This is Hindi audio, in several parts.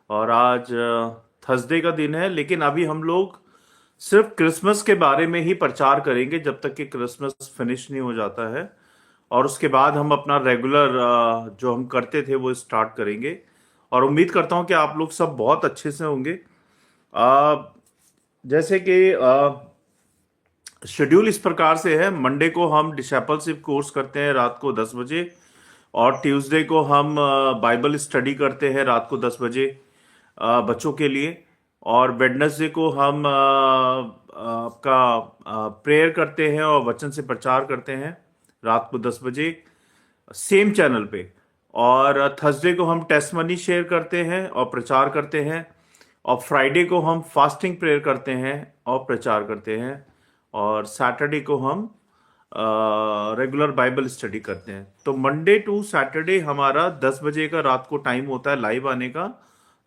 और आज थर्सडे का दिन है, लेकिन अभी हम लोग सिर्फ क्रिसमस के बारे में ही प्रचार करेंगे जब तक कि क्रिसमस फिनिश नहीं हो जाता है। और उसके बाद हम अपना रेगुलर जो हम करते थे वो स्टार्ट करेंगे। और उम्मीद करता हूँ कि आप लोग सब बहुत अच्छे से होंगे। अ, जैसे कि शेड्यूल इस प्रकार से है। मंडे को हम डिसेपलशिप कोर्स करते हैं रात को 10 बजे। और ट्यूसडे को हम बाइबल स्टडी करते हैं रात को 10 बजे बच्चों के लिए। और वेडनेसडे को हम आपका प्रेयर करते हैं और वचन से प्रचार करते हैं रात को 10 बजे सेम चैनल पे। और थर्सडे को हम टेस्टमनी शेयर करते हैं और प्रचार करते हैं। और फ्राइडे को हम फास्टिंग प्रेयर करते हैं और प्रचार करते हैं। और सैटरडे को हम रेगुलर बाइबल स्टडी करते हैं। तो मंडे टू सैटरडे हमारा 10 बजे का रात को टाइम होता है लाइव आने का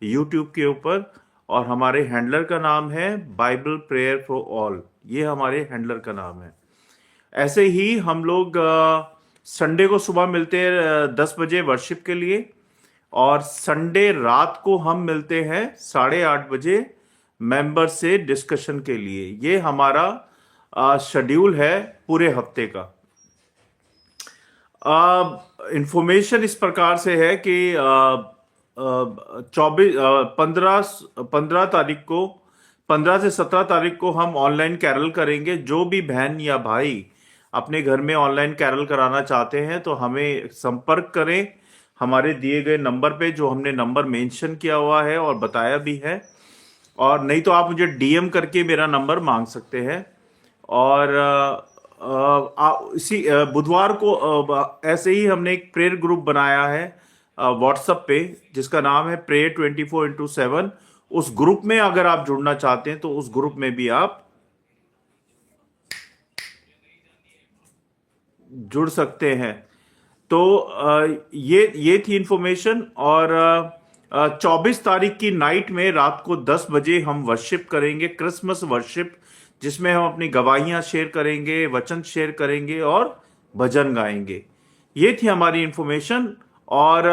यूट्यूब के ऊपर। और हमारे हैंडलर का नाम है बाइबल प्रेयर फॉर ऑल, ये हमारे हैंडलर का नाम है। ऐसे ही हम लोग संडे को सुबह मिलते हैं 10 बजे वर्शिप के लिए। और संडे रात को हम मिलते हैं 8:30 बजे मेंबर से डिस्कशन के लिए। ये हमारा शेड्यूल है पूरे हफ्ते का। इंफॉर्मेशन इस प्रकार से है कि 15 से 17 तारीख को हम ऑनलाइन कैरल करेंगे। जो भी बहन या भाई अपने घर में ऑनलाइन कैरल कराना चाहते हैं तो हमें संपर्क करें हमारे दिए गए नंबर पे, जो हमने नंबर मेंशन किया हुआ है और बताया भी है। और नहीं तो आप मुझे डीएम करके मेरा नंबर मांग सकते हैं। और इसी बुधवार को ऐसे ही हमने एक प्रेयर ग्रुप बनाया है व्हाट्सएप पे, जिसका नाम है प्रेयर 24x7। उस ग्रुप में अगर आप जुड़ना चाहते हैं तो उस ग्रुप में भी आप जुड़ सकते हैं। तो ये थी इंफॉर्मेशन। और 24 तारीख की नाइट में रात को 10 बजे हम वर्शिप करेंगे, क्रिसमस वर्शिप, जिसमें हम अपनी गवाहियां शेयर करेंगे, वचन शेयर करेंगे और भजन गाएंगे। ये थी हमारी इंफॉर्मेशन। और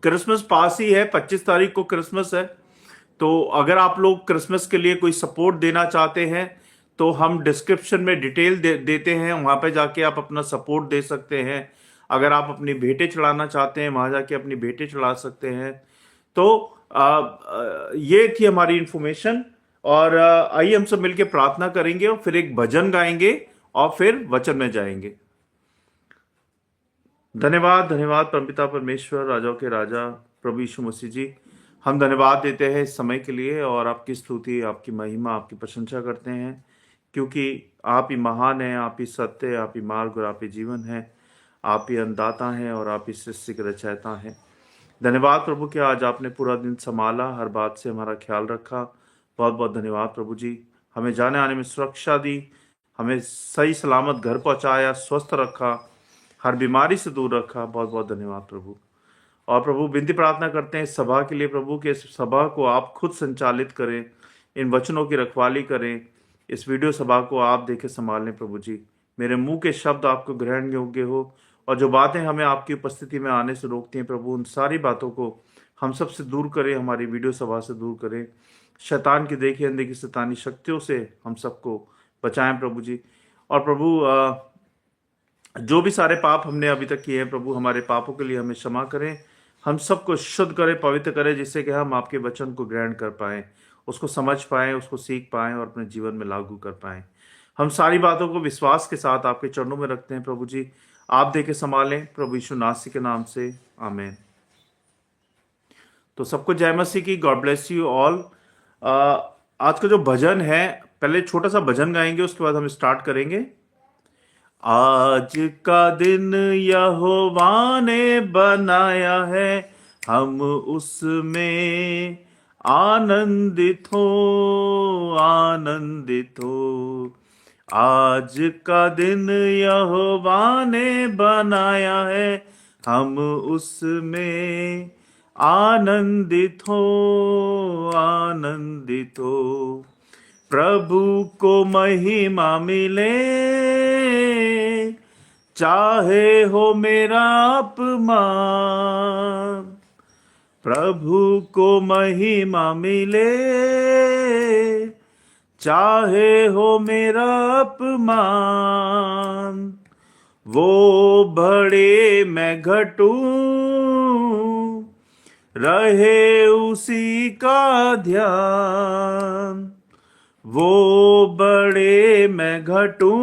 क्रिसमस पास ही है, 25 तारीख को क्रिसमस है। तो अगर आप लोग क्रिसमस के लिए कोई सपोर्ट देना चाहते हैं तो हम डिस्क्रिप्शन में डिटेल देते हैं, वहां पे जाके आप अपना सपोर्ट दे सकते हैं। अगर आप अपनी भेंटें चढ़ाना चाहते हैं वहां जाके अपनी भेंटें चढ़ा सकते हैं। तो ये थी हमारी इंफॉर्मेशन। और आइए हम सब मिलकर प्रार्थना करेंगे और फिर एक भजन गाएंगे और फिर वचन में जाएंगे। धन्यवाद धन्यवाद परमपिता परमेश्वर, राजाओं के राजा, प्रभु यीशु मसीह जी, हम धन्यवाद देते हैं इस समय के लिए और आपकी स्तुति, आपकी महिमा, आपकी प्रशंसा करते हैं, क्योंकि आप ही महान हैं, आप ही सत्य है, आप ही मार्ग और आप ही जीवन है, आप ही अन्नदाता हैं और आप ही सृष्टि के रचयिता हैं। धन्यवाद प्रभु कि आज आपने पूरा दिन संभाला, हर बात से हमारा ख्याल रखा। बहुत बहुत धन्यवाद प्रभु जी। हमें जाने आने में सुरक्षा दी, हमें सही सलामत घर पहुंचाया, स्वस्थ रखा, हर बीमारी से दूर रखा। बहुत बहुत धन्यवाद प्रभु। और प्रभु विनती प्रार्थना करते हैं इस सभा के लिए प्रभु, कि इस सभा को आप खुद संचालित करें, इन वचनों की रखवाली करें, इस वीडियो सभा को आप देखे संभालें प्रभु जी। मेरे मुंह के शब्द आपको ग्रहण योग्य हो, और जो बातें हमें आपकी उपस्थिति में आने से रोकती हैं प्रभु, उन सारी बातों को हम सबसे दूर करें, हमारी वीडियो सभा से दूर करें। शैतान की देखी अनदेखी शैतानी शक्तियों से हम सबको बचाएं प्रभु जी। और प्रभु जो भी सारे पाप हमने अभी तक किए हैं प्रभु, हमारे पापों के लिए हमें क्षमा करें, हम सबको शुद्ध करें, पवित्र करें, जिससे कि हम आपके वचन को ग्रहण कर पाएं, उसको समझ पाएं, उसको सीख पाएं और अपने जीवन में लागू कर पाएं। हम सारी बातों को विश्वास के साथ आपके चरणों में रखते हैं प्रभु जी। आप देके संभालें प्रभु यीशु नासरी के नाम से, आमीन। तो सबको जय मसीह की, गॉड ब्लेस यू ऑल। आज का जो भजन है, पहले छोटा सा भजन गाएंगे, उसके बाद हम स्टार्ट करेंगे। आज का दिन यहोवा ने बनाया है, हम उसमें आनंदित हो, आनंदित हो। आज का दिन यहोवा ने बनाया है, हम उसमें आनंदित हो, आनंदित हो। प्रभु को महिमा मिले, चाहे हो मेरा अपमान। प्रभु को महिमा मिले, चाहे हो मेरा अपमान। वो बढ़े मैं घटूं, रहे उसी का ध्यान। वो बढ़े मैं घटूं,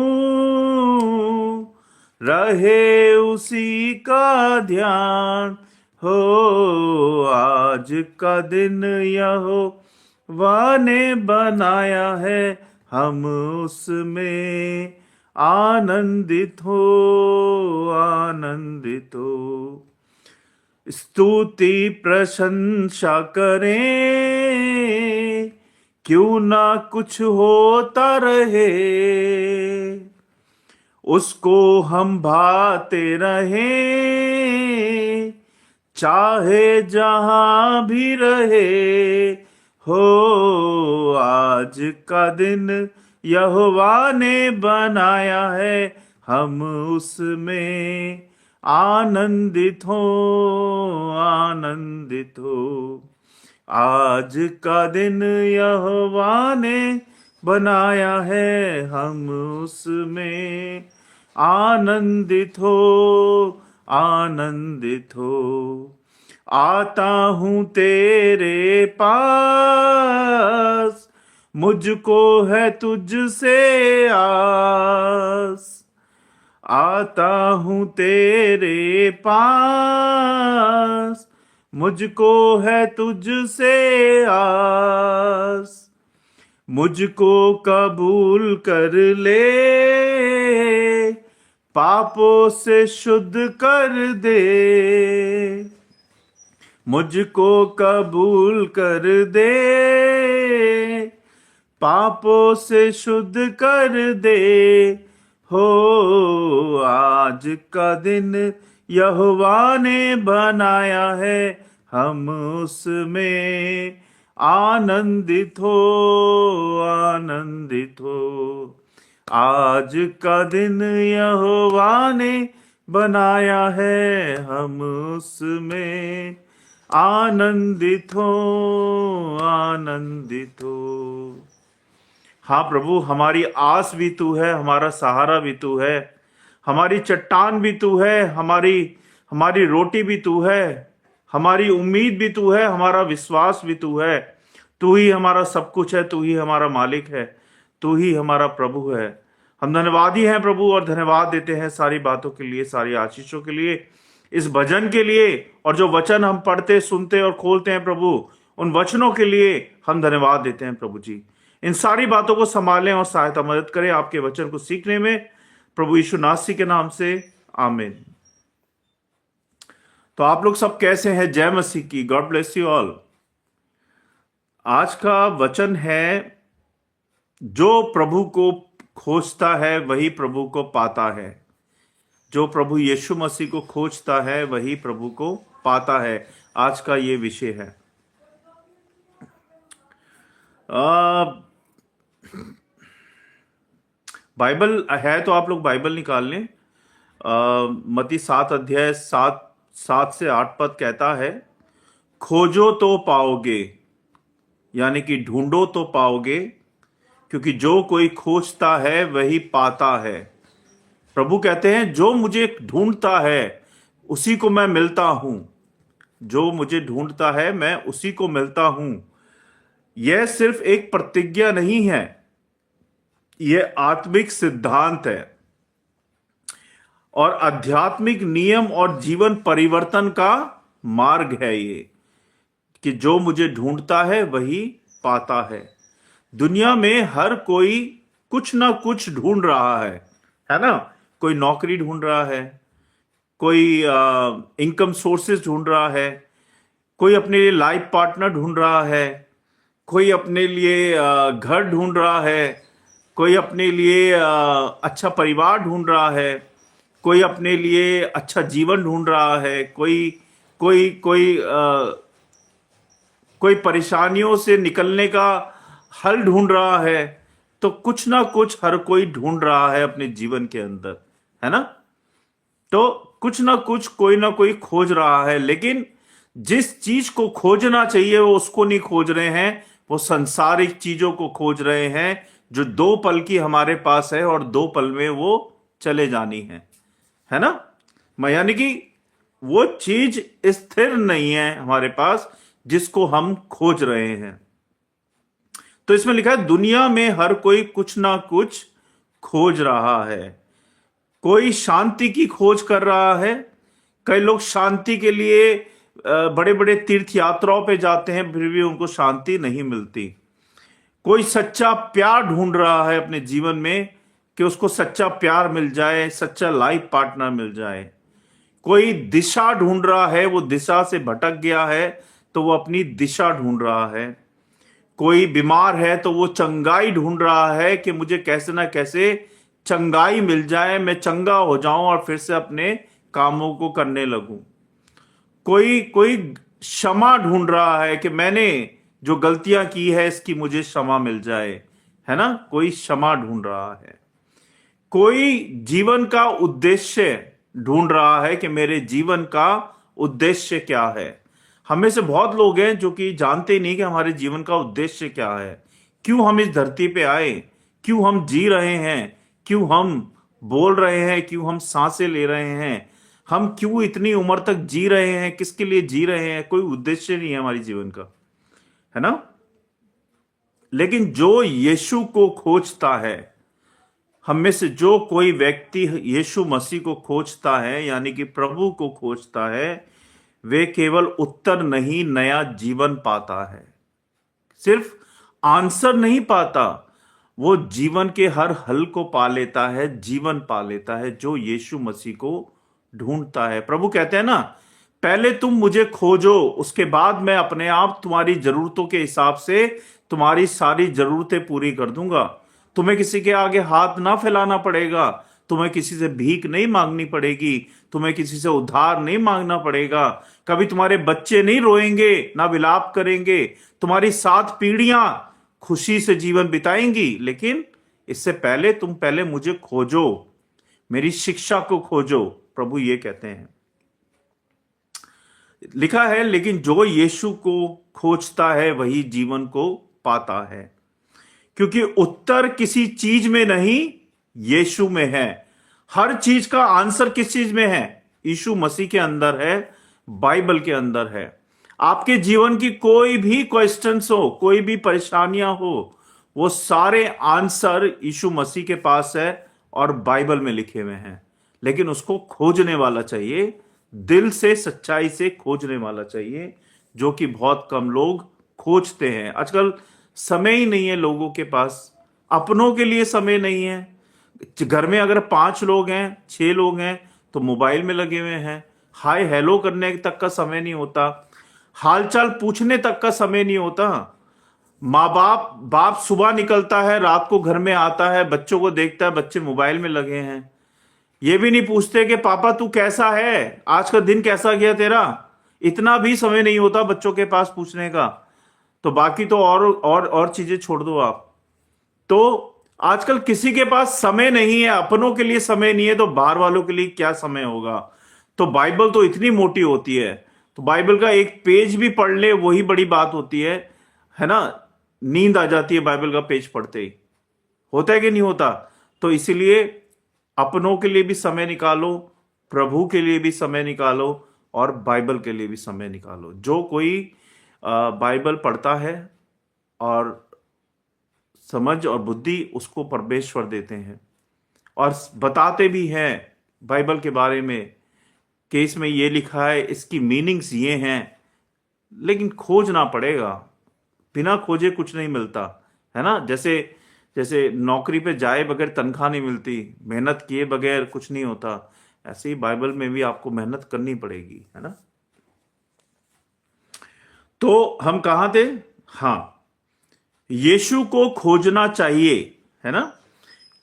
रहे उसी का ध्यान। हो आज का दिन यहोवा ने बनाया है, हम उसमें आनंदित हो, आनंदित हो। स्तुति प्रशंसा करें, क्यों ना कुछ होता रहे। उसको हम भाते रहें, चाहे जहां भी रहे। हो आज का दिन यहोवा ने बनाया है, हम उसमें आनंदित हो, आनंदित हो। आज का दिन यहोवा ने बनाया है, हम उसमें आनंदित हो, आनंदित हो। आता हूं तेरे पास, मुझको है तुझसे आस। आता हूं तेरे पास, मुझको है तुझसे आस। मुझको कबूल कर ले, पापों से शुद्ध कर दे। मुझको कबूल कर दे, पापों से शुद्ध कर दे। हो आज का दिन यहोवा ने बनाया है, हम उसमें आनंदित हो, आनंदित हो। आज का दिन यहोवा ने बनाया है, हम उसमें आनंदित हो, आनंदित हो। हाँ प्रभु, हमारी आस भी तू है, हमारा सहारा भी तू है, हमारी चट्टान भी तू है, हमारी हमारी रोटी भी तू है, हमारी उम्मीद भी तू है, हमारा विश्वास भी तू है। तू ही हमारा सब कुछ है, तू ही हमारा मालिक है, तू ही हमारा प्रभु है। हम धन्यवादी हैं प्रभु, और धन्यवाद देते हैं सारी बातों के लिए, सारी आशीषों के लिए, इस भजन के लिए, और जो वचन हम पढ़ते, सुनते और खोलते हैं प्रभु, उन वचनों के लिए हम धन्यवाद देते हैं प्रभु जी। इन सारी बातों को संभालें और सहायता मदद करें आपके वचन को सीखने में, प्रभु यीशु नासरी के नाम से, आमीन। तो आप लोग सब कैसे हैं? जय मसीह की। God bless you all. आज का वचन है, जो प्रभु को खोजता है वही प्रभु को पाता है। जो प्रभु यीशु मसीह को खोजता है वही प्रभु को पाता है। आज का ये विषय है। बाइबल है तो आप लोग बाइबल निकाल लें। मत्ती 7 अध्याय 7 से 8 पद कहता है, खोजो तो पाओगे, यानी कि ढूंढो तो पाओगे, क्योंकि जो कोई खोजता है वही पाता है। प्रभु कहते हैं, जो मुझे ढूंढता है उसी को मैं मिलता हूं। जो मुझे ढूंढता है मैं उसी को मिलता हूं। यह सिर्फ एक प्रतिज्ञा नहीं है, यह आत्मिक सिद्धांत है और आध्यात्मिक नियम और जीवन परिवर्तन का मार्ग है। ये कि जो मुझे ढूंढता है वही पाता है। दुनिया में हर कोई कुछ ना कुछ ढूंढ रहा है ना? कोई नौकरी ढूंढ रहा है, कोई इनकम सोर्सेज ढूंढ रहा है, कोई अपने लिए लाइफ पार्टनर ढूंढ रहा है, कोई अपने लिए घर ढूंढ रहा है, कोई अपने लिए अच्छा परिवार ढूंढ रहा है, कोई अपने लिए अच्छा जीवन ढूंढ रहा है, कोई कोई कोई कोई परेशानियों से निकलने का हल ढूंढ रहा है। तो कुछ ना कुछ हर कोई ढूंढ रहा है अपने जीवन के अंदर, है ना? तो कुछ ना कुछ कोई ना कोई खोज रहा है। लेकिन जिस चीज को खोजना चाहिए वो उसको नहीं खोज रहे हैं, वो सांसारिक चीजों को खोज रहे हैं जो 2 पल की हमारे पास है और 2 पल में वो चले जानी है ना। यानी कि वो चीज स्थिर नहीं है हमारे पास जिसको हम खोज रहे हैं। तो इसमें लिखा है दुनिया में हर कोई कुछ ना कुछ खोज रहा है। कोई शांति की खोज कर रहा है। कई लोग शांति के लिए बड़े बड़े तीर्थ यात्राओं पे जाते हैं, फिर भी उनको शांति नहीं मिलती। कोई सच्चा प्यार ढूंढ रहा है अपने जीवन में कि उसको सच्चा प्यार मिल जाए, सच्चा लाइफ पार्टनर मिल जाए। कोई दिशा ढूंढ रहा है, वो दिशा से भटक गया है तो वो अपनी दिशा ढूंढ रहा है। कोई बीमार है तो वो चंगाई ढूंढ रहा है कि मुझे कैसे ना कैसे चंगाई मिल जाए, मैं चंगा हो जाऊं और फिर से अपने कामों को करने लगूं। कोई कोई क्षमा ढूंढ रहा है कि मैंने जो गलतियां की है इसकी मुझे क्षमा मिल जाए, है ना। कोई क्षमा ढूंढ रहा है। कोई जीवन का उद्देश्य ढूंढ रहा है कि मेरे जीवन का उद्देश्य क्या है। हमें से बहुत लोग हैं जो कि जानते नहीं कि हमारे जीवन का उद्देश्य क्या है, क्यों हम इस धरती पे आए, क्यों हम जी रहे हैं, क्यों हम बोल रहे हैं, क्यों हम सांसें ले रहे हैं, हम क्यों इतनी उम्र तक जी रहे हैं, किसके लिए जी रहे हैं। कोई उद्देश्य नहीं है हमारे जीवन का, है ना। लेकिन जो यीशु को खोजता है, हम में से जो कोई व्यक्ति यीशु मसीह को खोजता है यानी कि प्रभु को खोजता है, वे केवल उत्तर नहीं नया जीवन पाता है। सिर्फ आंसर नहीं पाता, वो जीवन के हर हल को पा लेता है, जीवन पा लेता है जो यीशु मसीह को ढूंढता है। प्रभु कहते हैं ना, पहले तुम मुझे खोजो, उसके बाद मैं अपने आप तुम्हारी जरूरतों के हिसाब से तुम्हारी सारी जरूरतें पूरी कर दूंगा। तुम्हें किसी के आगे हाथ ना फैलाना पड़ेगा, तुम्हें किसी से भीख नहीं मांगनी पड़ेगी, तुम्हें किसी से उधार नहीं मांगना पड़ेगा। कभी तुम्हारे बच्चे नहीं रोएंगे ना विलाप करेंगे, तुम्हारी 7 पीढ़ियां खुशी से जीवन बिताएंगी। लेकिन इससे पहले तुम पहले मुझे खोजो, मेरी शिक्षा को खोजो, प्रभु ये कहते हैं। लिखा है लेकिन जो यीशु को खोजता है वही जीवन को पाता है, क्योंकि उत्तर किसी चीज में नहीं यीशु में है। हर चीज का आंसर किस चीज में है? यीशु मसीह के अंदर है, बाइबल के अंदर है। आपके जीवन की कोई भी क्वेश्चंस हो, कोई भी परेशानियां हो, वो सारे आंसर यीशु मसीह के पास है और बाइबल में लिखे हुए हैं। लेकिन उसको खोजने वाला चाहिए, दिल से सच्चाई से खोजने वाला चाहिए, जो कि बहुत कम लोग खोजते हैं। आजकल समय ही नहीं है लोगों के पास, अपनों के लिए समय नहीं है। घर में अगर 5 लोग हैं, 6 लोग हैं तो मोबाइल में लगे हुए हैं। हाय हेलो करने तक का समय नहीं होता, हालचाल पूछने तक का समय नहीं होता। माँ बाप सुबह निकलता है, रात को घर में आता है, बच्चों को देखता है, बच्चे मोबाइल में लगे हैं। ये भी नहीं पूछते कि पापा तू कैसा है, आज का दिन कैसा गया तेरा। इतना भी समय नहीं होता बच्चों के पास पूछने का। तो बाकी तो और चीजें छोड़ दो आप। तो आजकल किसी के पास समय नहीं है, अपनों के लिए समय नहीं है, तो बाहर वालों के लिए क्या समय होगा। तो बाइबल तो इतनी मोटी होती है, तो बाइबल का एक पेज भी पढ़ ले वही बड़ी बात होती है ना। नींद आ जाती है बाइबल का पेज पढ़ते ही। होता है कि नहीं होता? तो इसीलिए अपनों के लिए भी समय निकालो, प्रभु के लिए भी समय निकालो और बाइबल के लिए भी समय निकालो। जो कोई बाइबल पढ़ता है और समझ और बुद्धि उसको परमेश्वर देते हैं और बताते भी हैं बाइबल के बारे में कि इसमें ये लिखा है, इसकी मीनिंग्स ये हैं। लेकिन खोजना पड़ेगा, बिना खोजे कुछ नहीं मिलता, है ना। जैसे नौकरी पे जाए बगैर तनख्वाह नहीं मिलती, मेहनत किए बगैर कुछ नहीं होता, ऐसे ही बाइबल में भी आपको मेहनत करनी पड़ेगी, है ना। तो हम कहां थे? हाँ, यीशु को खोजना चाहिए, है ना,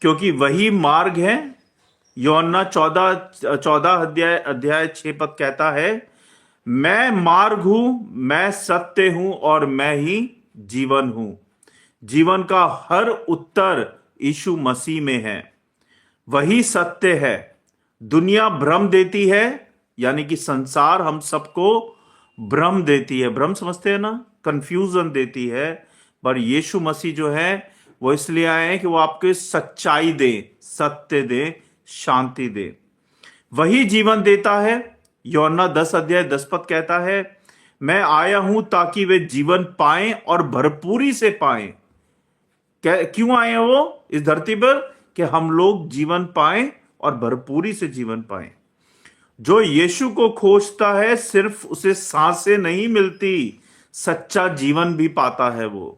क्योंकि वही मार्ग है। यूहन्ना 14 अध्याय 6 पद कहता है, मैं मार्ग हूं, मैं सत्य हूं और मैं ही जीवन हूं। जीवन का हर उत्तर यीशु मसीह में है, वही सत्य है। दुनिया भ्रम देती है, यानी कि संसार हम सबको भ्रम देती है, भ्रम समझते हैं ना, कंफ्यूजन देती है। पर यीशु मसीह जो है वो इसलिए आए हैं कि वो आपके सच्चाई दे, सत्य दे, शांति दे। वही जीवन देता है। यूहन्ना 10 अध्याय 10 पद कहता है, मैं आया हूं ताकि वे जीवन पाएं और भरपूरी से पाएं। क्यों आए हैं वो इस धरती पर? कि हम लोग जीवन पाएं और भरपूरी से जीवन पाएं। जो यीशु को खोजता है सिर्फ उसे सांसें नहीं मिलती, सच्चा जीवन भी पाता है। वो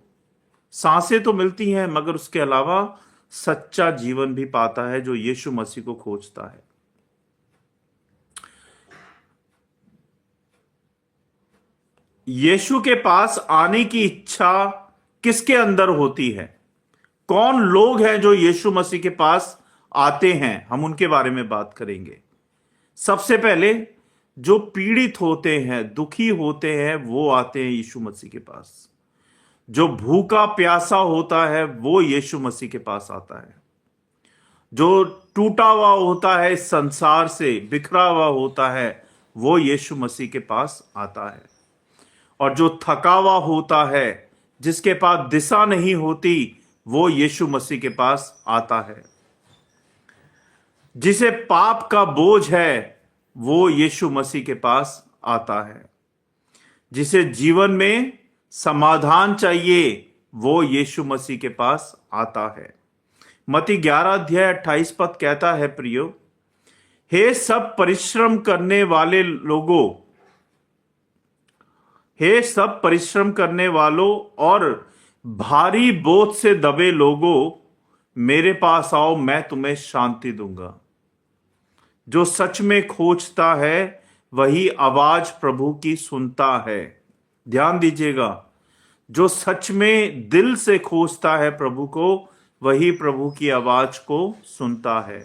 सांसें तो मिलती हैं मगर उसके अलावा सच्चा जीवन भी पाता है जो यीशु मसीह को खोजता है। यीशु के पास आने की इच्छा किसके अंदर होती है? कौन लोग हैं जो यीशु मसीह के पास आते हैं? हम उनके बारे में बात करेंगे। सबसे पहले जो पीड़ित होते हैं, दुखी होते हैं, वो आते हैं यीशु मसीह के पास। जो भूखा प्यासा होता है वो यीशु मसीह के पास आता है। जो टूटा हुआ होता है, इस संसार से बिखरा हुआ होता है, वो यीशु मसीह के पास आता है। और जो थका हुआ होता है, जिसके पास दिशा नहीं होती, वो यीशु मसीह के पास आता है। जिसे पाप का बोझ है वो यीशु मसीह के पास आता है। जिसे जीवन में समाधान चाहिए वो यीशु मसीह के पास आता है। मत्ती 11 अध्याय 28 पद कहता है, प्रियो, हे सब परिश्रम करने वाले लोगों, हे सब परिश्रम करने वालों और भारी बोझ से दबे लोगों, मेरे पास आओ, मैं तुम्हें शांति दूंगा। जो सच में खोजता है वही आवाज प्रभु की सुनता है। ध्यान दीजिएगा, जो सच में दिल से खोजता है प्रभु को, वही प्रभु की आवाज को सुनता है।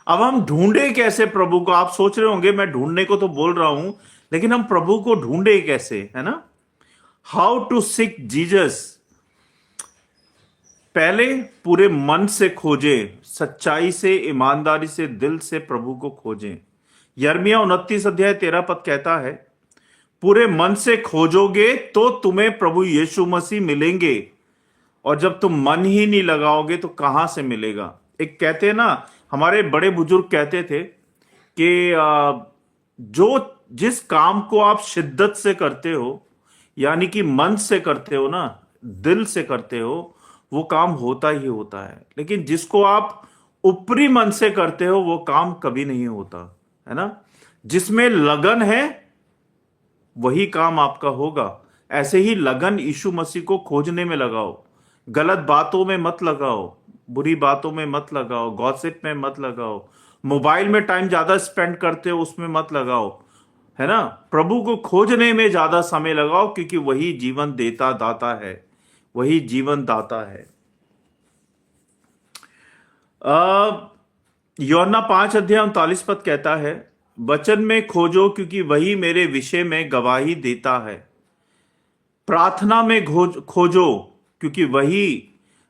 अब हम ढूंढे कैसे प्रभु को? आप सोच रहे होंगे मैं ढूंढने को तो बोल रहा हूं, लेकिन हम प्रभु को ढूंढे कैसे, है ना? How to seek Jesus. पहले पूरे मन से खोजे, सच्चाई से, ईमानदारी से, दिल से प्रभु को खोजें। यिर्मयाह 29 अध्याय 13 पद कहता है, पूरे मन से खोजोगे तो तुम्हें प्रभु यीशु मसीह मिलेंगे, और जब तुम मन ही नहीं लगाओगे तो कहां से मिलेगा? एक कहते हैं ना, हमारे बड़े बुजुर्ग कहते थे कि जो जिस काम को आप शिद्दत से करते हो, यानी कि मन से करते हो ना, दिल से करते हो, वो काम होता ही होता है। लेकिन जिसको आप ऊपरी मन से करते हो वो काम कभी नहीं होता, है ना? जिसमें लगन है वही काम आपका होगा। ऐसे ही लगन यीशु मसीह को खोजने में लगाओ। गलत बातों में मत लगाओ, बुरी बातों में मत लगाओ, गॉसिप में मत लगाओ, मोबाइल में टाइम ज्यादा स्पेंड करते हो उसमें मत लगाओ, है ना? प्रभु को खोजने में ज्यादा समय लगाओ, क्योंकि वही जीवन देता दाता है, वही जीवन दाता है। यूहन्ना 5 अध्याय 39 पद कहता है, वचन में खोजो क्योंकि वही मेरे विषय में गवाही देता है। प्रार्थना में खोजो क्योंकि वही,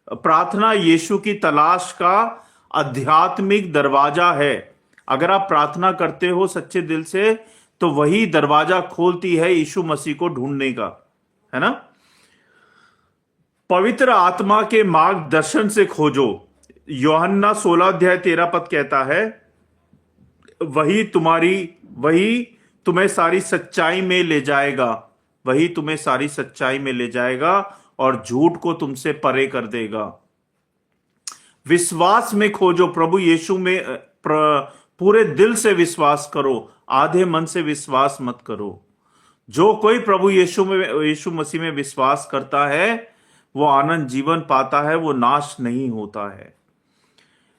प्रार्थना यीशु की तलाश का आध्यात्मिक दरवाजा है। अगर आप प्रार्थना करते हो सच्चे दिल से तो वही दरवाजा खोलती है यीशु मसीह को ढूंढने का, है ना? पवित्र आत्मा के मार्गदर्शन से खोजो। यूहन्ना 16 अध्याय 13 पद कहता है, वही तुम्हें सारी सच्चाई में ले जाएगा, वही तुम्हें सारी सच्चाई में ले जाएगा और झूठ को तुमसे परे कर देगा। विश्वास में खोजो, प्रभु यीशु में पूरे दिल से विश्वास करो, आधे मन से विश्वास मत करो। जो कोई प्रभु यीशु मसीह में विश्वास करता है वो आनंद जीवन पाता है, वो नाश नहीं होता है।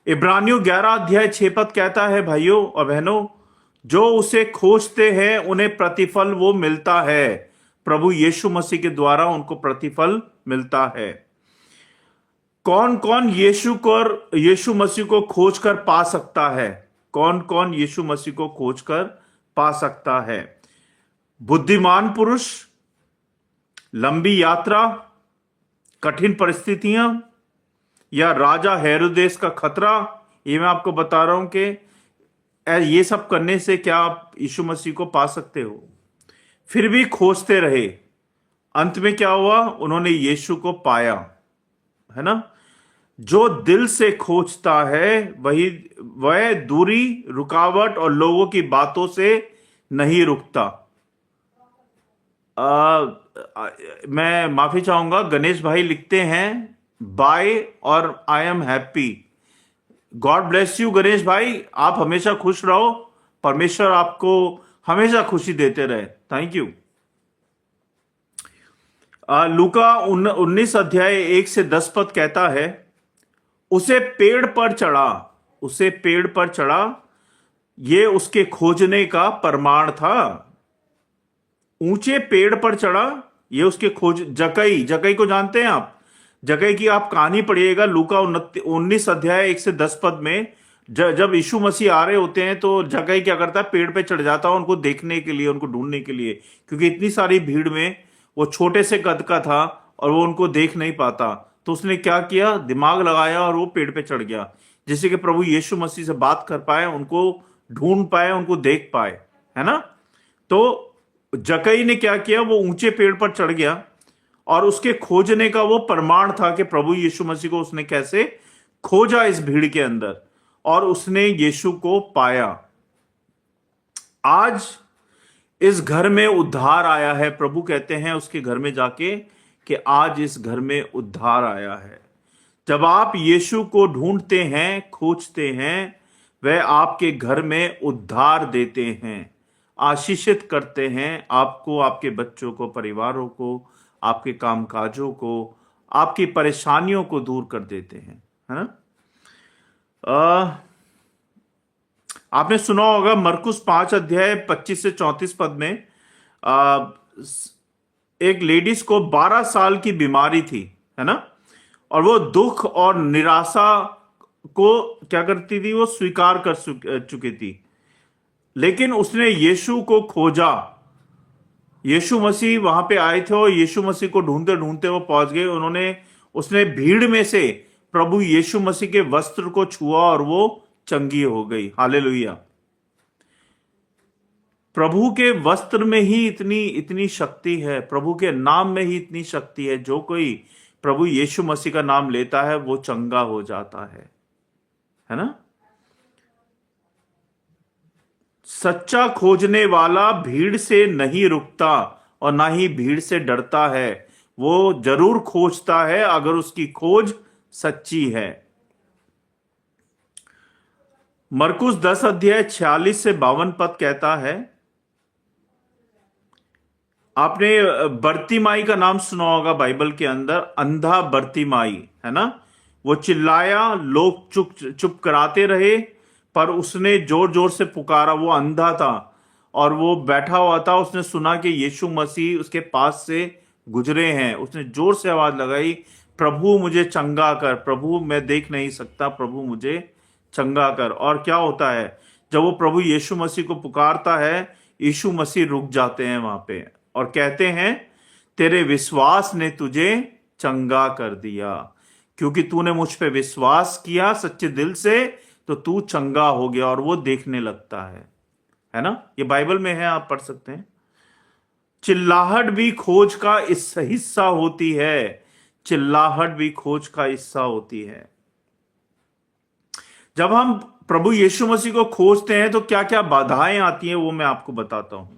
इब्रानियों 11 अध्याय 6 पद कहता है, भाइयों और बहनों, जो उसे खोजते हैं उन्हें प्रतिफल वो मिलता है। प्रभु यीशु मसीह के द्वारा उनको प्रतिफल मिलता है। कौन कौन यीशु मसीह को खोजकर पा सकता है? कौन कौन यीशु मसीह को खोजकर पा सकता है? बुद्धिमान पुरुष, लंबी यात्रा, कठिन परिस्थितियां, या राजा हेरोदेस का खतरा? ये मैं आपको बता रहा हूं कि ये सब करने से क्या आप यीशु मसीह को पा सकते हो? फिर भी खोजते रहे। अंत में क्या हुआ? उन्होंने यीशु को पाया, है ना? जो दिल से खोजता है वह दूरी, रुकावट और लोगों की बातों से नहीं रुकता। मैं माफी चाहूंगा, गणेश भाई लिखते हैं बाय और I am happy. God bless you Ganesh भाई, आप हमेशा खुश रहो, परमेश्वर आपको हमेशा खुशी देते रहे। Thank you. लूका 19 अध्याय 1 से 10 पद कहता है, उसे पेड़ पर चढ़ा, उसे पेड़ पर चढ़ा, ये उसके खोजने का प्रमाण था। ऊंचे पेड़ पर चढ़ा, ये उसके खोज। जकई, जकई को जानते हैं आप? जकई की आप कहानी पढ़िएगा लूका 19 अध्याय 1 से 10 पद में। जब यीशु मसीह आ रहे होते हैं तो जकई क्या करता है? पेड़ पे चढ़ जाता है उनको देखने के लिए, उनको ढूंढने के लिए, क्योंकि इतनी सारी भीड़ में वो छोटे से कद का था और वो उनको देख नहीं पाता। तो उसने क्या किया? दिमाग लगाया और वो पेड़ पे चढ़ गया, जिससे कि प्रभु यीशु मसीह से बात कर पाए, उनको ढूंढ पाए, उनको देख पाए, है ना? तो जकई ने क्या किया? वो ऊंचे पेड़ पर चढ़ गया और उसके खोजने का वो प्रमाण था कि प्रभु यीशु मसीह को उसने कैसे खोजा इस भीड़ के अंदर, और उसने यीशु को पाया। आज इस घर में उद्धार आया है। प्रभु कहते हैं उसके घर में जाके कि आज इस घर में उद्धार आया है। जब आप यीशु को ढूंढते हैं, खोजते हैं, वह आपके घर में उद्धार देते हैं, आशीषित करते हैं आपको, आपके बच्चों को, परिवारों को, आपके कामकाजों को, आपकी परेशानियों को दूर कर देते हैं, है ना? आपने सुना होगा मरकुस 5 अध्याय 25 से 34 पद में एक लेडीज को 12 साल की बीमारी थी, है ना? और वो दुख और निराशा को क्या करती थी? वो स्वीकार कर चुकी थी, लेकिन उसने यीशु को खोजा। यीशु मसीह वहां पे आए थे और यीशु मसीह को ढूंढते ढूंढते वो पहुंच गए। उसने भीड़ में से प्रभु यीशु मसीह के वस्त्र को छुआ और वो चंगी हो गई। हालेलुया। प्रभु के वस्त्र में ही इतनी शक्ति है, प्रभु के नाम में ही इतनी शक्ति है। जो कोई प्रभु यीशु मसीह का नाम लेता है वो चंगा हो जाता है ना? सच्चा खोजने वाला भीड़ से नहीं रुकता और ना ही भीड़ से डरता है। वो जरूर खोजता है अगर उसकी खोज सच्ची है। मरकुस 10 अध्याय 46 से 52 पद कहता है, आपने बर्तिमाई का नाम सुना होगा बाइबल के अंदर, अंधा बर्तिमाई, है ना? वो चिल्लाया, लोग चुप कराते रहे, पर उसने जोर जोर से पुकारा। वो अंधा था और वो बैठा हुआ था। उसने सुना कि यीशु मसीह उसके पास से गुजरे हैं। उसने जोर से आवाज लगाई, प्रभु मुझे चंगा कर, प्रभु मैं देख नहीं सकता, प्रभु मुझे चंगा कर। और क्या होता है? जब वो प्रभु यीशु मसीह को पुकारता है, यीशु मसीह रुक जाते हैं वहां पे और कहते हैं, तेरे विश्वास ने तुझे चंगा कर दिया। क्योंकि तूने मुझ पे विश्वास किया सच्चे दिल से, तो तू चंगा हो गया। और वो देखने लगता है ना? ये बाइबल में है, आप पढ़ सकते हैं। चिल्लाहट भी खोज का हिस्सा होती है। चिल्लाहट भी खोज का हिस्सा होती है। जब हम प्रभु यीशु मसीह को खोजते हैं तो क्या क्या बाधाएं आती हैं वो मैं आपको बताता हूं।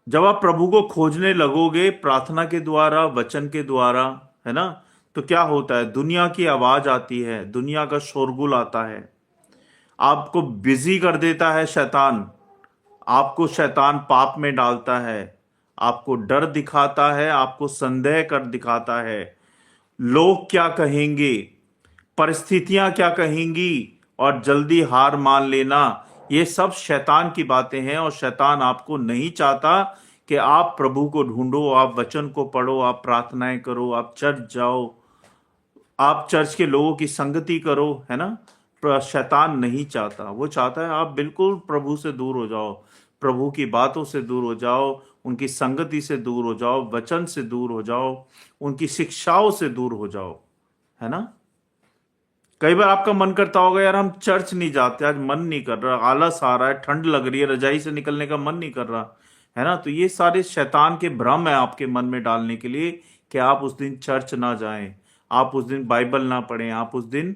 जब आप प्रभु को खोजने लगोगे प्रार्थना के द्वारा, वचन के द्वारा, है ना, तो क्या होता है? दुनिया की आवाज आती है, दुनिया का शोरगुल आता है, आपको बिजी कर देता है शैतान। आपको शैतान पाप में डालता है, आपको डर दिखाता है, आपको संदेह कर दिखाता है। लोग क्या कहेंगे, परिस्थितियां क्या कहेंगी, और जल्दी हार मान लेना, ये सब शैतान की बातें हैं। और शैतान आपको नहीं चाहता कि आप प्रभु को ढूंढो, आप वचन को पढ़ो, आप प्रार्थनाएं करो, आप चर्च जाओ, आप चर्च के लोगों की संगति करो, है ना? शैतान नहीं चाहता। वो चाहता है आप बिल्कुल प्रभु से दूर हो जाओ, प्रभु की बातों से दूर हो जाओ, उनकी संगति से दूर हो जाओ, वचन से दूर हो जाओ, उनकी शिक्षाओं से दूर हो जाओ, है ना? कई बार आपका मन करता होगा यार हम चर्च नहीं जाते, आज मन नहीं कर रहा, आलस आ रहा है, ठंड लग रही है, रजाई से निकलने का मन नहीं कर रहा है ना। तो ये सारे शैतान के भ्रम है आपके मन में डालने के लिए कि आप उस दिन चर्च ना जाएं, आप उस दिन बाइबल ना पढ़ें, आप उस दिन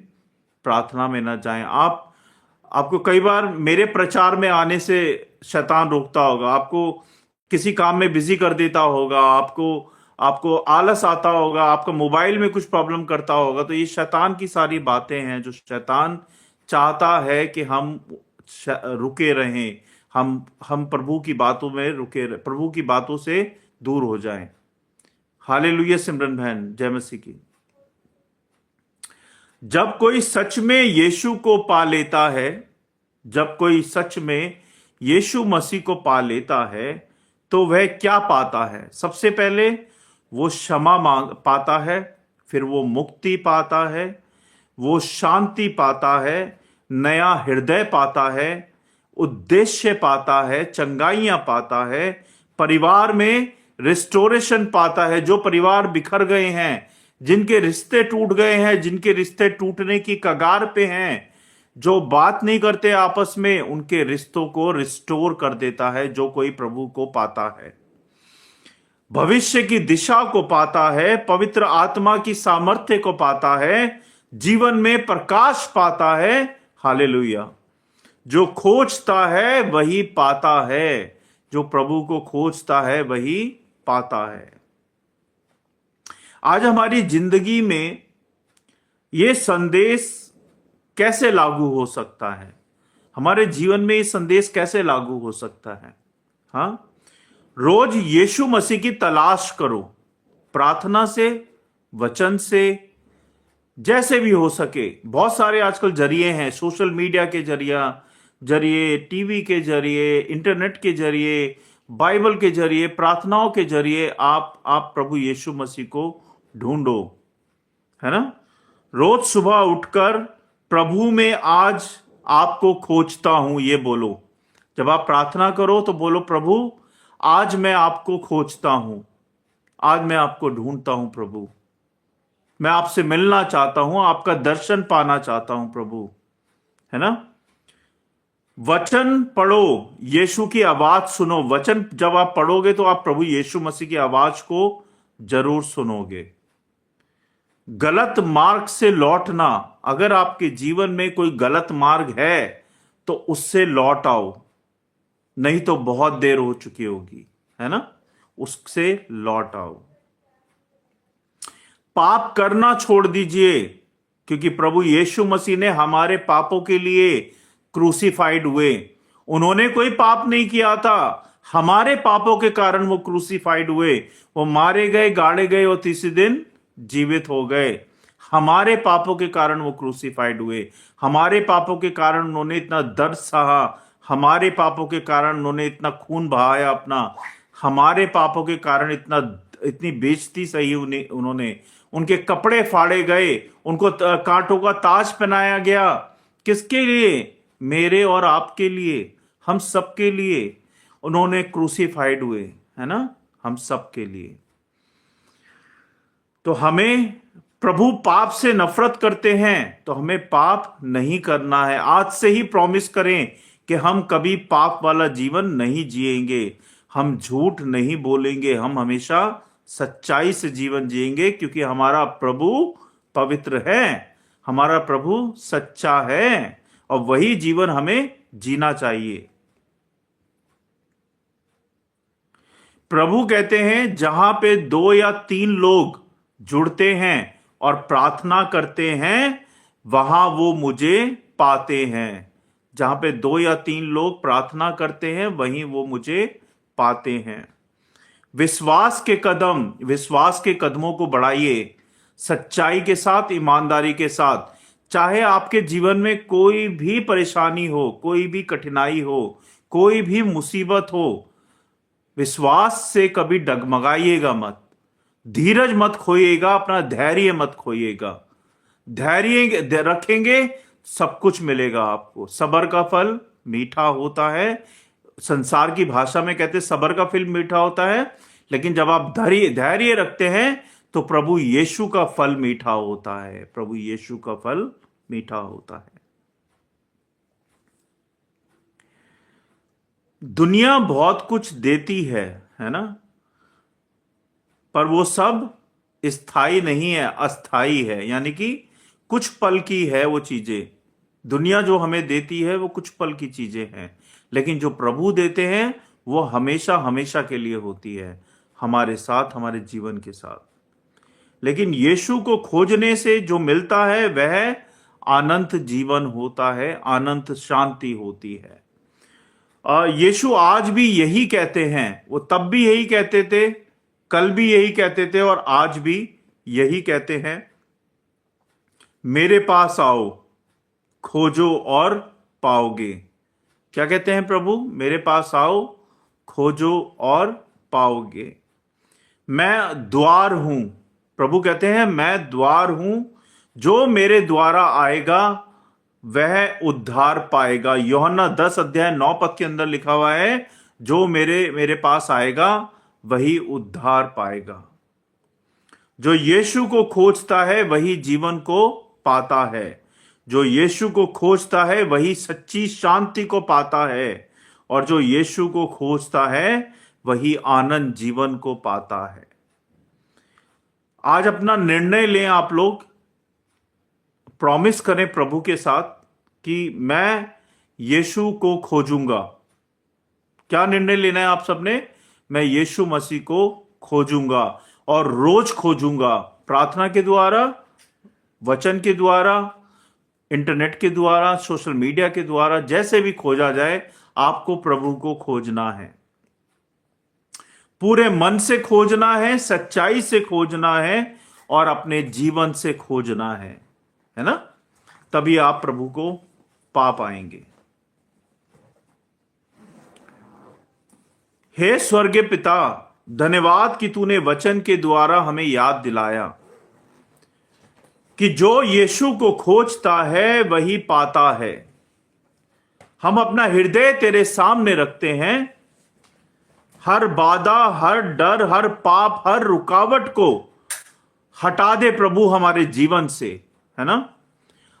प्रार्थना में ना जाएं। आपको कई बार मेरे प्रचार में आने से शैतान रोकता होगा, आपको किसी काम में बिजी कर देता होगा, आपको आपको आलस आता होगा, आपका मोबाइल में कुछ प्रॉब्लम करता होगा। तो ये शैतान की सारी बातें हैं जो शैतान चाहता है कि हम रुके रहें, हम प्रभु की बातों में रुके रहे, प्रभु की बातों से दूर हो जाएं। हालेलुया सिमरन बहन, जय मसीह की। जब कोई सच में यीशु को पा लेता है, जब कोई सच में यीशु मसीह को पा लेता है तो वह क्या पाता है? सबसे पहले वो क्षमा मांग पाता है, फिर वो मुक्ति पाता है, वो शांति पाता है, नया हृदय पाता है, उद्देश्य पाता है, चंगाइयां पाता है, परिवार में रिस्टोरेशन पाता है। जो परिवार बिखर गए हैं, जिनके रिश्ते टूट गए हैं, जिनके रिश्ते टूटने की कगार पे हैं, जो बात नहीं करते आपस में, उनके रिश्तों को रिस्टोर कर देता है जो कोई प्रभु को पाता है। भविष्य की दिशा को पाता है, पवित्र आत्मा की सामर्थ्य को पाता है, जीवन में प्रकाश पाता है। हालेलुया। जो खोजता है वही पाता है, जो प्रभु को खोजता है वही पाता है। आज हमारी जिंदगी में यह संदेश कैसे लागू हो सकता है? हमारे जीवन में यह संदेश कैसे लागू हो सकता है? हाँ, रोज यीशु मसीह की तलाश करो, प्रार्थना से, वचन से, जैसे भी हो सके। बहुत सारे आजकल जरिए हैं, सोशल मीडिया के जरिए, टीवी के जरिए, इंटरनेट के जरिए, बाइबल के जरिए, प्रार्थनाओं के जरिए आप प्रभु यीशु मसीह को ढूंढो, है ना। रोज सुबह उठकर प्रभु में आज आपको खोजता हूं, ये बोलो। जब आप प्रार्थना करो तो बोलो, प्रभु आज मैं आपको खोजता हूं, आज मैं आपको ढूंढता हूं प्रभु, मैं आपसे मिलना चाहता हूं, आपका दर्शन पाना चाहता हूं प्रभु, है ना। वचन पढ़ो, यीशु की आवाज सुनो। वचन जब आप पढ़ोगे तो आप प्रभु यीशु मसीह की आवाज को जरूर सुनोगे। गलत मार्ग से लौटना, अगर आपके जीवन में कोई गलत मार्ग है तो उससे लौट आओ, नहीं तो बहुत देर हो चुकी होगी, है ना। उससे लौट आओ। पाप करना छोड़ दीजिए, क्योंकि प्रभु यीशु मसीह ने हमारे पापों के लिए क्रूसीफाइड हुए। उन्होंने कोई पाप नहीं किया था, हमारे पापों के कारण वो क्रूसीफाइड हुए, वो मारे गए, गाड़े गए और तीसरे दिन जीवित हो गए। हमारे पापों के कारण वो क्रूसीफाइड हुए, हमारे पापों के कारण उन्होंने इतना दर्द सहा, हमारे पापों के कारण उन्होंने इतना खून बहाया अपना, हमारे पापों के कारण इतनी बेइज्जती सही उन्होंने, उनके कपड़े फाड़े गए, उनको कांटों का ताज पहनाया गया। किसके लिए? मेरे और आपके लिए, हम सबके लिए उन्होंने क्रूसीफाइड हुए, है ना, हम सबके लिए। तो हमें, प्रभु पाप से नफरत करते हैं तो हमें पाप नहीं करना है। आज से ही प्रॉमिस करें कि हम कभी पाप वाला जीवन नहीं जिएंगे, हम झूठ नहीं बोलेंगे, हम हमेशा सच्चाई से जीवन जिएंगे, क्योंकि हमारा प्रभु पवित्र है, हमारा प्रभु सच्चा है और वही जीवन हमें जीना चाहिए। प्रभु कहते हैं, जहां पे 2 या 3 लोग जुड़ते हैं और प्रार्थना करते हैं, वहां वो मुझे पाते हैं। जहां पे 2 या 3 लोग प्रार्थना करते हैं, वहीं वो मुझे पाते हैं। विश्वास के कदमों को बढ़ाइए, सच्चाई के साथ, ईमानदारी के साथ। चाहे आपके जीवन में कोई भी परेशानी हो, कोई भी कठिनाई हो, कोई भी मुसीबत हो, विश्वास से कभी डगमगाइएगा मत, धीरज मत खोइएगा, अपना धैर्य मत खोइएगा। धैर्य रखेंगे, सब कुछ मिलेगा आपको। सब्र का फल मीठा होता है। संसार की भाषा में कहते हैं सब्र का फल मीठा होता है, लेकिन जब आप धैर्य रखते हैं तो प्रभु यीशु का फल मीठा होता है। प्रभु यीशु का फल मीठा होता है। दुनिया बहुत कुछ देती है ना, पर वो सब स्थायी नहीं है, अस्थाई है। यानी कि कुछ पल की है वो चीजें। दुनिया जो हमें देती है वो कुछ पल की चीजें हैं, लेकिन जो प्रभु देते हैं वो हमेशा हमेशा के लिए होती है, हमारे साथ, हमारे जीवन के साथ। लेकिन यीशु को खोजने से जो मिलता है वह अनंत जीवन होता है, अनंत शांति होती है। यीशु आज भी यही कहते हैं, वो तब भी यही कहते थे, कल भी यही कहते थे और आज भी यही कहते हैं, मेरे पास आओ, खोजो और पाओगे। क्या कहते हैं प्रभु? मेरे पास आओ, खोजो और पाओगे। मैं द्वार हूं, प्रभु कहते हैं मैं द्वार हूं, जो मेरे द्वारा आएगा वह उद्धार पाएगा। यूहन्ना 10 अध्याय 9 पद के अंदर लिखा हुआ है, जो मेरे पास आएगा वही उद्धार पाएगा। जो यीशु को खोजता है वही जीवन को पाता है। जो यीशु को खोजता है वही सच्ची शांति को पाता है, और जो यीशु को खोजता है वही आनंद जीवन को पाता है। आज अपना निर्णय लें आप लोग, प्रॉमिस करें प्रभु के साथ कि मैं यीशु को खोजूंगा। क्या निर्णय लेना है आप सबने? मैं यीशु मसीह को खोजूंगा, और रोज खोजूंगा, प्रार्थना के द्वारा, वचन के द्वारा, इंटरनेट के द्वारा, सोशल मीडिया के द्वारा, जैसे भी खोजा जाए, आपको प्रभु को खोजना है। पूरे मन से खोजना है, सच्चाई से खोजना है, और अपने जीवन से खोजना है ना? तभी आप प्रभु को पा पाएंगे। हे स्वर्गीय पिता, धन्यवाद कि तूने वचन के द्वारा हमें याद दिलाया कि जो यीशु को खोजता है वही पाता है। हम अपना हृदय तेरे सामने रखते हैं। हर बाधा, हर डर, हर पाप, हर रुकावट को हटा दे प्रभु हमारे जीवन से, है ना?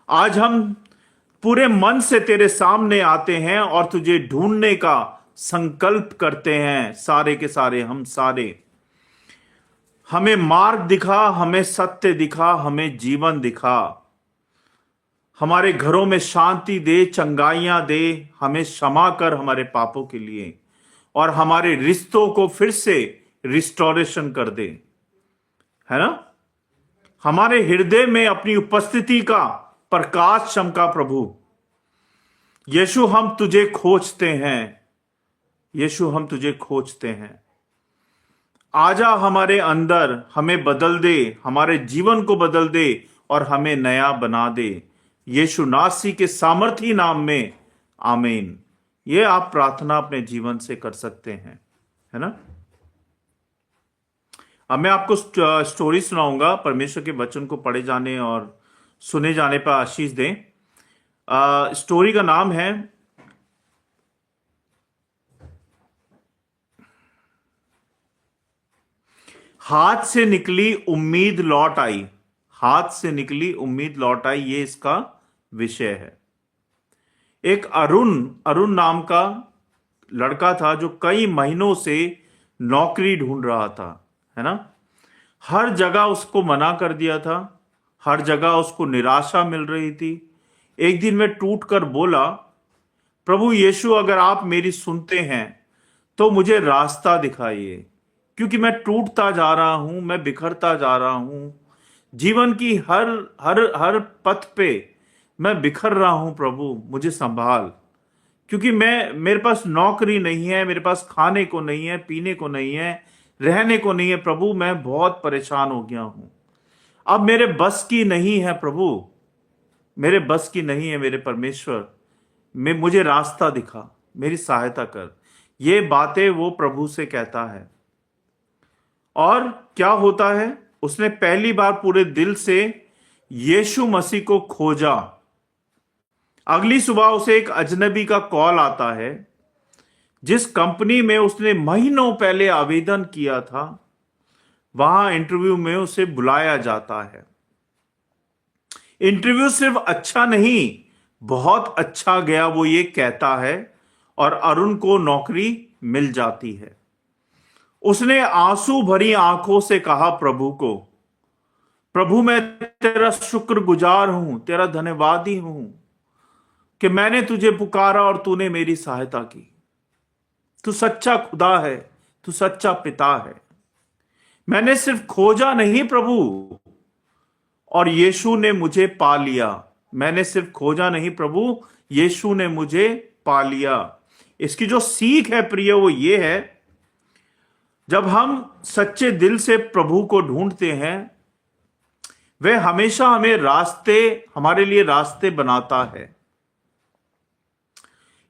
आज हम पूरे मन से तेरे सामने आते हैं और तुझे ढूंढने का संकल्प करते हैं। सारे के सारे हम सारे, हमें मार्ग दिखा, हमें सत्य दिखा, हमें जीवन दिखा, हमारे घरों में शांति दे, चंगाइयां दे, हमें क्षमा कर हमारे पापों के लिए, और हमारे रिश्तों को फिर से रिस्टोरेशन कर दे, है ना? हमारे हृदय में अपनी उपस्थिति का प्रकाश चमका प्रभु। यीशु हम तुझे खोजते हैं, यीशु हम तुझे खोजते हैं। आजा हमारे अंदर, हमें बदल दे, हमारे जीवन को बदल दे और हमें नया बना दे। यीशु नासी के सामर्थी नाम में, आमीन। ये आप प्रार्थना अपने जीवन से कर सकते हैं, है ना? अब मैं आपको स्टोरी सुनाऊंगा। परमेश्वर के वचन को पढ़े जाने और सुने जाने पर आशीष दें। स्टोरी का नाम है हाथ से निकली उम्मीद लौट आई। हाथ से निकली उम्मीद लौट आई, ये इसका विषय है। एक अरुण नाम का लड़का था जो कई महीनों से नौकरी ढूंढ रहा था, है ना? हर जगह उसको मना कर दिया था, हर जगह उसको निराशा मिल रही थी। एक दिन में टूट कर बोला, प्रभु यीशु, अगर आप मेरी सुनते हैं तो मुझे रास्ता दिखाइए, क्योंकि मैं टूटता जा रहा हूं, मैं बिखरता जा रहा हूं। जीवन की हर हर हर पथ पे मैं बिखर रहा हूं। प्रभु मुझे संभाल, क्योंकि मेरे पास नौकरी नहीं है, मेरे पास खाने को नहीं है, पीने को नहीं है, रहने को नहीं है। प्रभु मैं बहुत परेशान हो गया हूं, अब मेरे बस की नहीं है प्रभु, मेरे बस की नहीं है। मेरे परमेश्वर, मुझे रास्ता दिखा, मेरी सहायता कर। ये बातें वो प्रभु से कहता है। और क्या होता है? उसने पहली बार पूरे दिल से यीशु मसीह को खोजा। अगली सुबह उसे एक अजनबी का कॉल आता है। जिस कंपनी में उसने महीनों पहले आवेदन किया था, वहां इंटरव्यू में उसे बुलाया जाता है। इंटरव्यू सिर्फ अच्छा नहीं, बहुत अच्छा गया, वो ये कहता है, और अरुण को नौकरी मिल जाती है। उसने आंसू भरी आंखों से कहा प्रभु को, प्रभु मैं तेरा शुक्रगुजार हूं, तेरा धन्यवादी हूं कि मैंने तुझे पुकारा और तूने मेरी सहायता की। तू सच्चा खुदा है, तू सच्चा पिता है। मैंने सिर्फ खोजा नहीं प्रभु, और यीशु ने मुझे पा लिया। मैंने सिर्फ खोजा नहीं प्रभु, यीशु ने मुझे पा लिया। इसकी जो सीख है प्रिय, वो ये है, जब हम सच्चे दिल से प्रभु को ढूंढते हैं, वह हमेशा हमें रास्ते, हमारे लिए रास्ते बनाता है।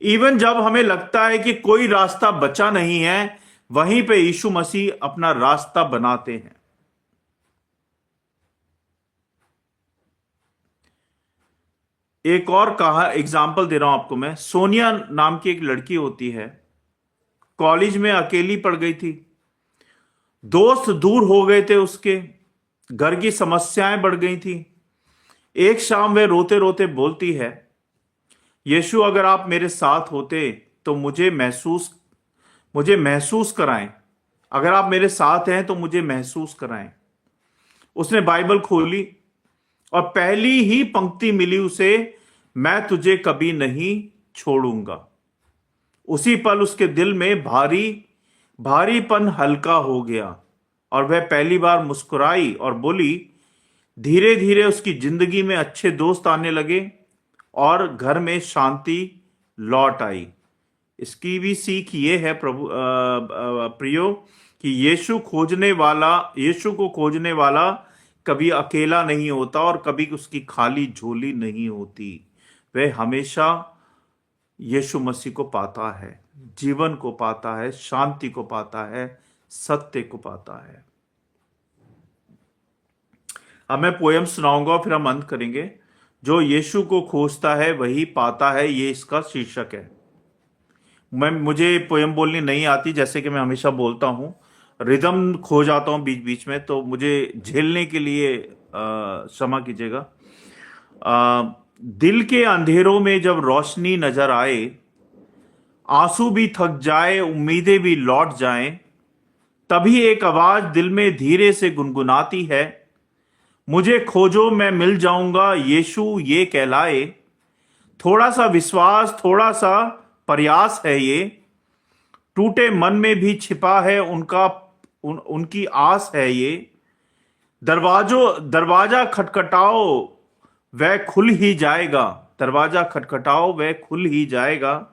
इवन जब हमें लगता है कि कोई रास्ता बचा नहीं है, वहीं पे यीशु मसीह अपना रास्ता बनाते हैं। एक और कहा एग्जाम्पल दे रहा हूं आपको मैं। सोनिया नाम की एक लड़की होती है, कॉलेज में अकेली पड़ गई थी, दोस्त दूर हो गए थे, उसके घर की समस्याएं बढ़ गई थी। एक शाम वे रोते रोते बोलती है, यीशु अगर आप मेरे साथ होते तो मुझे महसूस कराएं। अगर आप मेरे साथ हैं तो मुझे महसूस कराएं। उसने बाइबल खोली और पहली ही पंक्ति मिली उसे, मैं तुझे कभी नहीं छोड़ूंगा। उसी पल उसके दिल में भारीपन हल्का हो गया और वह पहली बार मुस्कुराई और बोली। धीरे धीरे उसकी जिंदगी में अच्छे दोस्त आने लगे और घर में शांति लौट आई। इसकी भी सीख ये है प्रियो, कि यीशु को खोजने वाला कभी अकेला नहीं होता और कभी उसकी खाली झोली नहीं होती। वह हमेशा यीशु मसीह को पाता है, जीवन को पाता है, शांति को पाता है, सत्य को पाता है। अब मैं पोयम सुनाऊंगा, फिर हम अंत करेंगे। जो यीशु को खोजता है वही पाता है, ये इसका शीर्षक है। मुझे पोयम बोलनी नहीं आती, जैसे कि मैं हमेशा बोलता हूं, रिदम खो जाता हूं बीच बीच में, तो मुझे झेलने के लिए क्षमा कीजिएगा। दिल के अंधेरों में जब रोशनी नजर आए, आंसू भी थक जाए, उम्मीदें भी लौट जाएं, तभी एक आवाज दिल में धीरे से गुनगुनाती है, मुझे खोजो मैं मिल जाऊंगा, यीशु ये कहलाए। थोड़ा सा विश्वास, थोड़ा सा प्रयास है ये, टूटे मन में भी छिपा है उनकी आस है ये। दरवाजा खटखटाओ वह खुल ही जाएगा, दरवाजा खटखटाओ वह खुल ही जाएगा।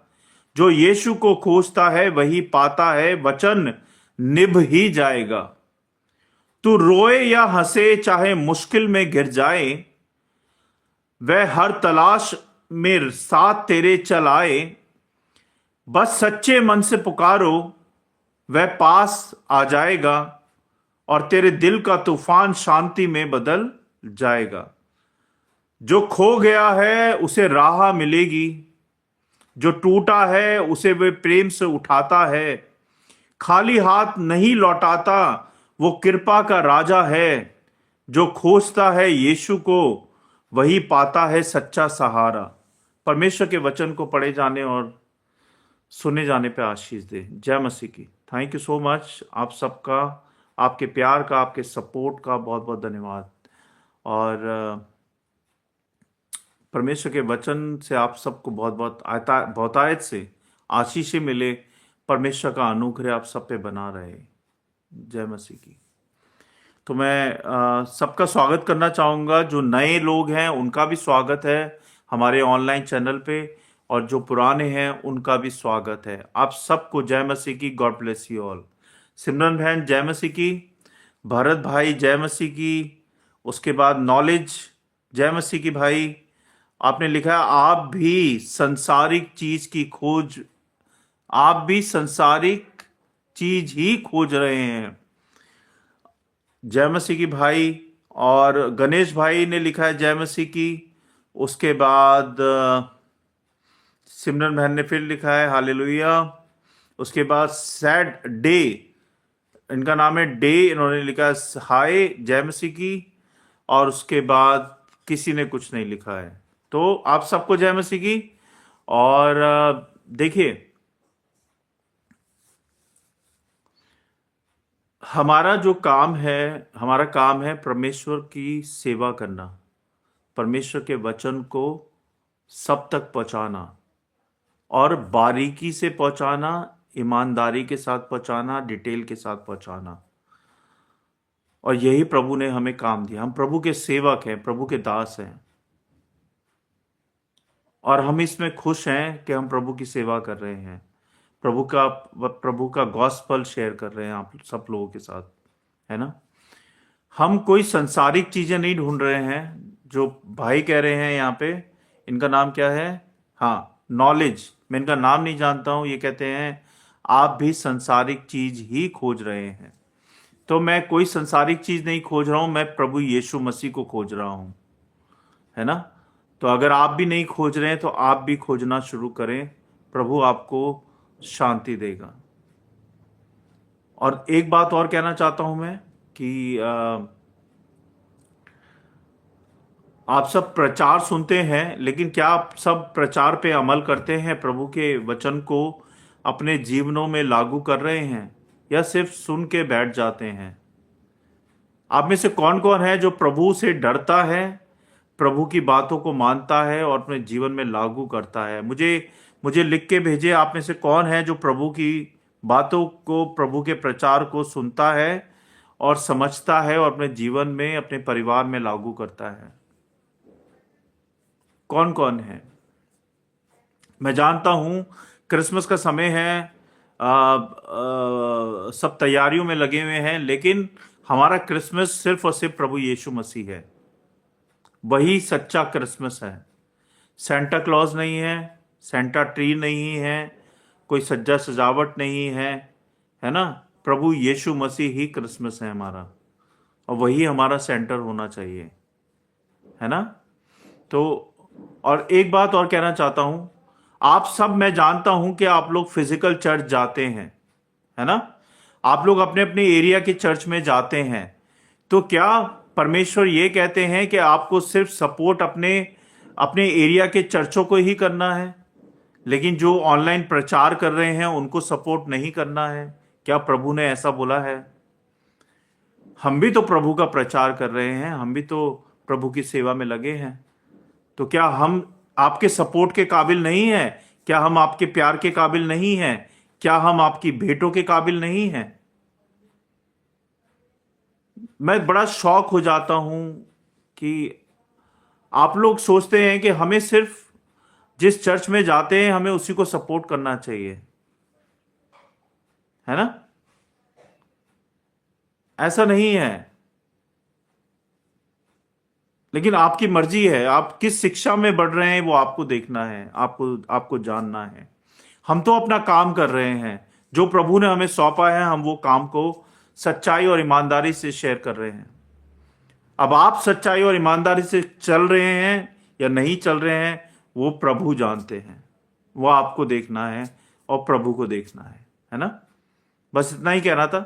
जो यीशु को खोजता है वही पाता है, वचन निभ ही जाएगा। तू रोए या हंसे, चाहे मुश्किल में गिर जाए, वह हर तलाश में साथ तेरे चल आए। बस सच्चे मन से पुकारो, वह पास आ जाएगा और तेरे दिल का तूफान शांति में बदल जाएगा। जो खो गया है उसे राह मिलेगी, जो टूटा है उसे वे प्रेम से उठाता है। खाली हाथ नहीं लौटाता, वो कृपा का राजा है। जो खोजता है यीशु को वही पाता है सच्चा सहारा। परमेश्वर के वचन को पढ़े जाने और सुने जाने पे आशीष दे। जय मसीह की। Thank you so much. आप सबका, आपके प्यार का, आपके सपोर्ट का बहुत बहुत धन्यवाद। और परमेश्वर के वचन से आप सबको बहुत बहुत बहुतायत से आशीष मिले। परमेश्वर का अनुग्रह आप सब पे बना रहे। जय मसीह की। तो मैं सबका स्वागत करना चाहूँगा। जो नए लोग हैं उनका भी स्वागत है हमारे ऑनलाइन चैनल पे, और जो पुराने हैं उनका भी स्वागत है। आप सबको जय मसीह की। God bless you all. Simran बहन जय मसीह की, भरत भाई जय मसीह की, उसके बाद नॉलेज जय मसीह की। भाई आपने लिखा है आप भी संसारिक चीज ही खोज रहे हैं। जय मसीह की भाई। और गणेश भाई ने लिखा है जय मसीह की। उसके बाद सिमरन बहन ने फिर लिखा है हालेलुया। उसके बाद सैड डे, इनका नाम है डे, इन्होंने लिखा है हाय जय मसीह की। और उसके बाद किसी ने कुछ नहीं लिखा है। तो आप सबको जय मसीह की। और देखिए, हमारा काम है परमेश्वर की सेवा करना, परमेश्वर के वचन को सब तक पहुंचाना, और बारीकी से पहुंचाना, ईमानदारी के साथ पहुंचाना, डिटेल के साथ पहुंचाना। और यही प्रभु ने हमें काम दिया। हम प्रभु के सेवक हैं, प्रभु के दास हैं, और हम इसमें खुश हैं कि हम प्रभु की सेवा कर रहे हैं, प्रभु का गॉस्पल शेयर कर रहे हैं आप सब लोगों के साथ, है ना। हम कोई सांसारिक चीजें नहीं ढूंढ रहे हैं। जो भाई कह रहे हैं यहाँ पे, इनका नाम क्या है? हाँ, नॉलेज। मैं इनका नाम नहीं जानता हूं। ये कहते हैं आप भी सांसारिक चीज ही खोज रहे हैं। तो मैं कोई सांसारिक चीज नहीं खोज रहा हूं, मैं प्रभु यीशु मसीह को खोज रहा हूं, है ना। तो अगर आप भी नहीं खोज रहे हैं तो आप भी खोजना शुरू करें, प्रभु आपको शांति देगा। और एक बात और कहना चाहता हूं मैं कि आप सब प्रचार सुनते हैं, लेकिन क्या आप सब प्रचार पे अमल करते हैं? प्रभु के वचन को अपने जीवनों में लागू कर रहे हैं, या सिर्फ सुन के बैठ जाते हैं? आप में से कौन कौन है जो प्रभु से डरता है, प्रभु की बातों को मानता है और अपने जीवन में लागू करता है? मुझे लिख के भेजे, आप में से कौन है जो प्रभु की बातों को, प्रभु के प्रचार को सुनता है और समझता है और अपने जीवन में, अपने परिवार में लागू करता है? कौन कौन है? मैं जानता हूं क्रिसमस का समय है, सब तैयारियों में लगे हुए हैं, लेकिन हमारा क्रिसमस सिर्फ और सिर्फ प्रभु यीशु मसीह है। वही सच्चा क्रिसमस है। सेंटा क्लॉज नहीं है, सेंटा ट्री नहीं है, कोई सज्जा सजावट नहीं है ना। प्रभु यीशु मसीह ही क्रिसमस है हमारा, और वही हमारा सेंटर होना चाहिए, है ना। तो और एक बात और कहना चाहता हूं, आप सब, मैं जानता हूं कि आप लोग फिजिकल चर्च जाते हैं, है ना। आप लोग अपने अपने एरिया के चर्च में जाते हैं। तो क्या परमेश्वर ये कहते हैं कि आपको सिर्फ सपोर्ट अपने अपने एरिया के चर्चों को ही करना है, लेकिन जो ऑनलाइन प्रचार कर रहे हैं उनको सपोर्ट नहीं करना है? क्या प्रभु ने ऐसा बोला है? हम भी तो प्रभु का प्रचार कर रहे हैं, हम भी तो प्रभु की सेवा में लगे हैं। तो क्या हम आपके सपोर्ट के काबिल नहीं हैं? क्या हम आपके प्यार के काबिल नहीं हैं? क्या हम आपकी भेंटों के काबिल नहीं हैं? मैं बड़ा शौक हो जाता हूं कि आप लोग सोचते हैं कि हमें सिर्फ जिस चर्च में जाते हैं हमें उसी को सपोर्ट करना चाहिए, है ना। ऐसा नहीं है। लेकिन आपकी मर्जी है, आप किस शिक्षा में बढ़ रहे हैं वो आपको देखना है, आपको जानना है। हम तो अपना काम कर रहे हैं, जो प्रभु ने हमें सौंपा है, हम वो काम को सच्चाई और ईमानदारी से शेयर कर रहे हैं। अब आप सच्चाई और ईमानदारी से चल रहे हैं या नहीं चल रहे हैं, वो प्रभु जानते हैं। वो आपको देखना है और प्रभु को देखना है ना। बस इतना ही कहना था।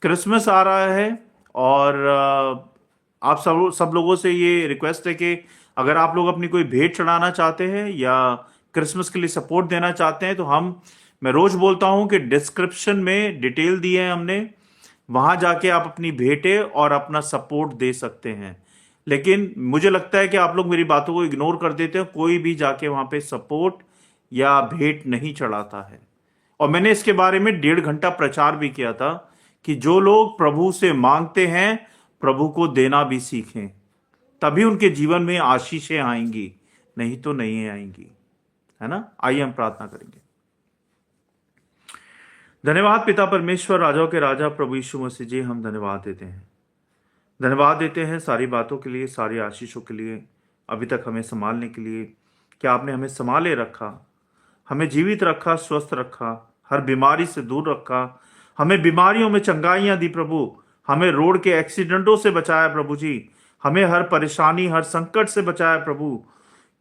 क्रिसमस आ रहा है, और आप सब लोगों से ये रिक्वेस्ट है कि अगर आप लोग अपनी कोई भेंट चढ़ाना चाहते हैं या क्रिसमस के लिए सपोर्ट देना चाहते हैं, तो मैं रोज बोलता हूं कि डिस्क्रिप्शन में डिटेल दी है हमने, वहां जाके आप अपनी भेंटें और अपना सपोर्ट दे सकते हैं। लेकिन मुझे लगता है कि आप लोग मेरी बातों को इग्नोर कर देते हैं। कोई भी जाके वहां पे सपोर्ट या भेंट नहीं चढ़ाता है। और मैंने इसके बारे में 1.5 घंटा प्रचार भी किया था कि जो लोग प्रभु से मांगते हैं, प्रभु को देना भी सीखें, तभी उनके जीवन में आशीषें आएंगी, नहीं तो नहीं आएंगी, है ना। आइए हम प्रार्थना करेंगे। धन्यवाद पिता परमेश्वर, राजाओं के राजा प्रभु यीशु मसीह जी, हम धन्यवाद देते हैं। धन्यवाद देते हैं सारी बातों के लिए, सारी आशीषों के लिए, अभी तक हमें संभालने के लिए। क्या आपने हमें संभाले रखा, हमें जीवित रखा, स्वस्थ रखा, हर बीमारी से दूर रखा, हमें बीमारियों में चंगाइयां दी प्रभु, हमें रोड के एक्सीडेंटों से बचाया प्रभु जी, हमें हर परेशानी, हर संकट से बचाया प्रभु,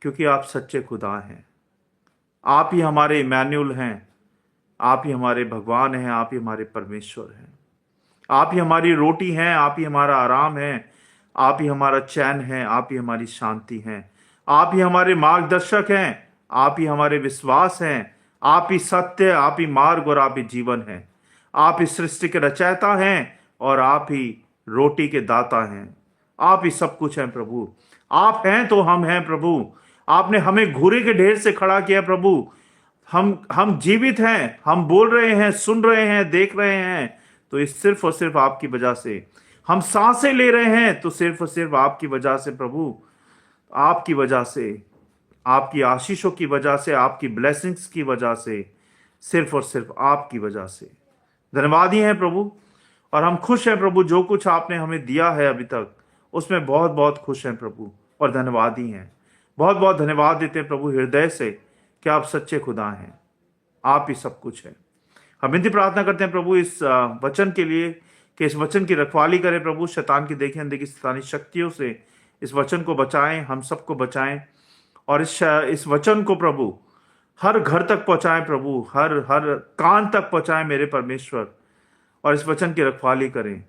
क्योंकि आप सच्चे खुदा हैं। आप ही हमारे इमैनुअल हैं, आप ही हमारे भगवान हैं, आप ही हमारे परमेश्वर हैं, आप ही हमारी रोटी हैं, आप ही हमारा आराम है, आप ही हमारा चैन है, आप ही हमारी शांति हैं, आप ही हमारे मार्गदर्शक हैं, आप ही हमारे विश्वास हैं, आप ही सत्य, आप ही मार्ग और आप ही जीवन हैं। आप इस सृष्टि के रचयिता हैं और आप ही रोटी के दाता हैं। आप ही सब कुछ हैं प्रभु। आप हैं तो हम हैं प्रभु। आपने हमें घूरे के ढेर से खड़ा किया प्रभु। हम जीवित हैं, हम बोल रहे हैं, सुन रहे हैं, देख रहे हैं, तो इस सिर्फ और सिर्फ आपकी वजह से। हम सांसें ले रहे हैं तो सिर्फ और सिर्फ आपकी वजह से प्रभु। आपकी वजह से, आपकी आशीषों की वजह से, आपकी ब्लेसिंग्स की वजह से, सिर्फ और सिर्फ आपकी वजह से। धन्यवादी हैं प्रभु। और हम खुश हैं प्रभु, जो कुछ आपने हमें दिया है अभी तक उसमें बहुत बहुत खुश हैं प्रभु और धन्यवादी हैं। बहुत बहुत धन्यवाद देते हैं प्रभु हृदय से कि आप सच्चे खुदा हैं, आप ही सब कुछ है। हम विनती प्रार्थना करते हैं प्रभु इस वचन के लिए कि इस वचन की रखवाली करें प्रभु। शैतान की देखें अनदेखी शैतानी शक्तियों से इस वचन को बचाएं, हम सबको बचाएं। और इस वचन को प्रभु हर घर तक पहुंचाएं प्रभु, हर हर कान तक पहुंचाएं मेरे परमेश्वर। और इस वचन की रखवाली करें।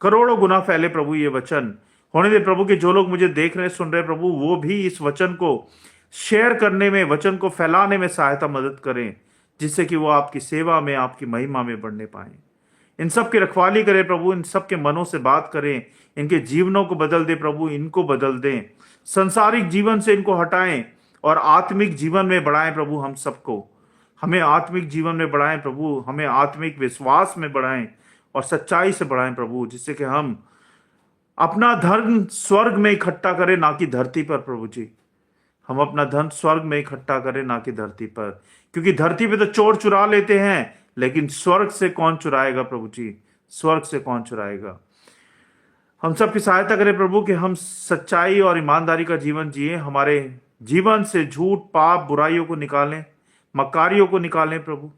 करोड़ों गुना फैले प्रभु ये वचन। होने दे प्रभु कि जो लोग मुझे देख रहे सुन रहे प्रभु, वो भी इस वचन को शेयर करने में, वचन को फैलाने में सहायता मदद करें, जिससे कि वो आपकी सेवा में, आपकी महिमा में बढ़ने पाए। इन सब की रखवाली करें प्रभु, इन सब के मनों से बात करें, इनके जीवनों को बदल दे प्रभु, इनको बदल दें। संसारिक जीवन से इनको हटाएं और आत्मिक जीवन में बढ़ाएं प्रभु। हम सबको, हमें आत्मिक जीवन में बढ़ाएं प्रभु, हमें आत्मिक विश्वास में बढ़ाएं और सच्चाई से बढ़ाएं प्रभु, जिससे कि हम अपना धन स्वर्ग में इकट्ठा करें, ना कि धरती पर प्रभु जी। हम अपना धन स्वर्ग में इकट्ठा करें, ना कि धरती पर, क्योंकि धरती पे तो चोर चुरा लेते हैं, लेकिन स्वर्ग से कौन चुराएगा प्रभु जी? स्वर्ग से कौन चुराएगा? हम सबकी सहायता करें प्रभु कि हम सच्चाई और ईमानदारी का जीवन जिए। हमारे जीवन से झूठ, पाप, बुराइयों को निकालें, मक्कारियों को निकालें प्रभु,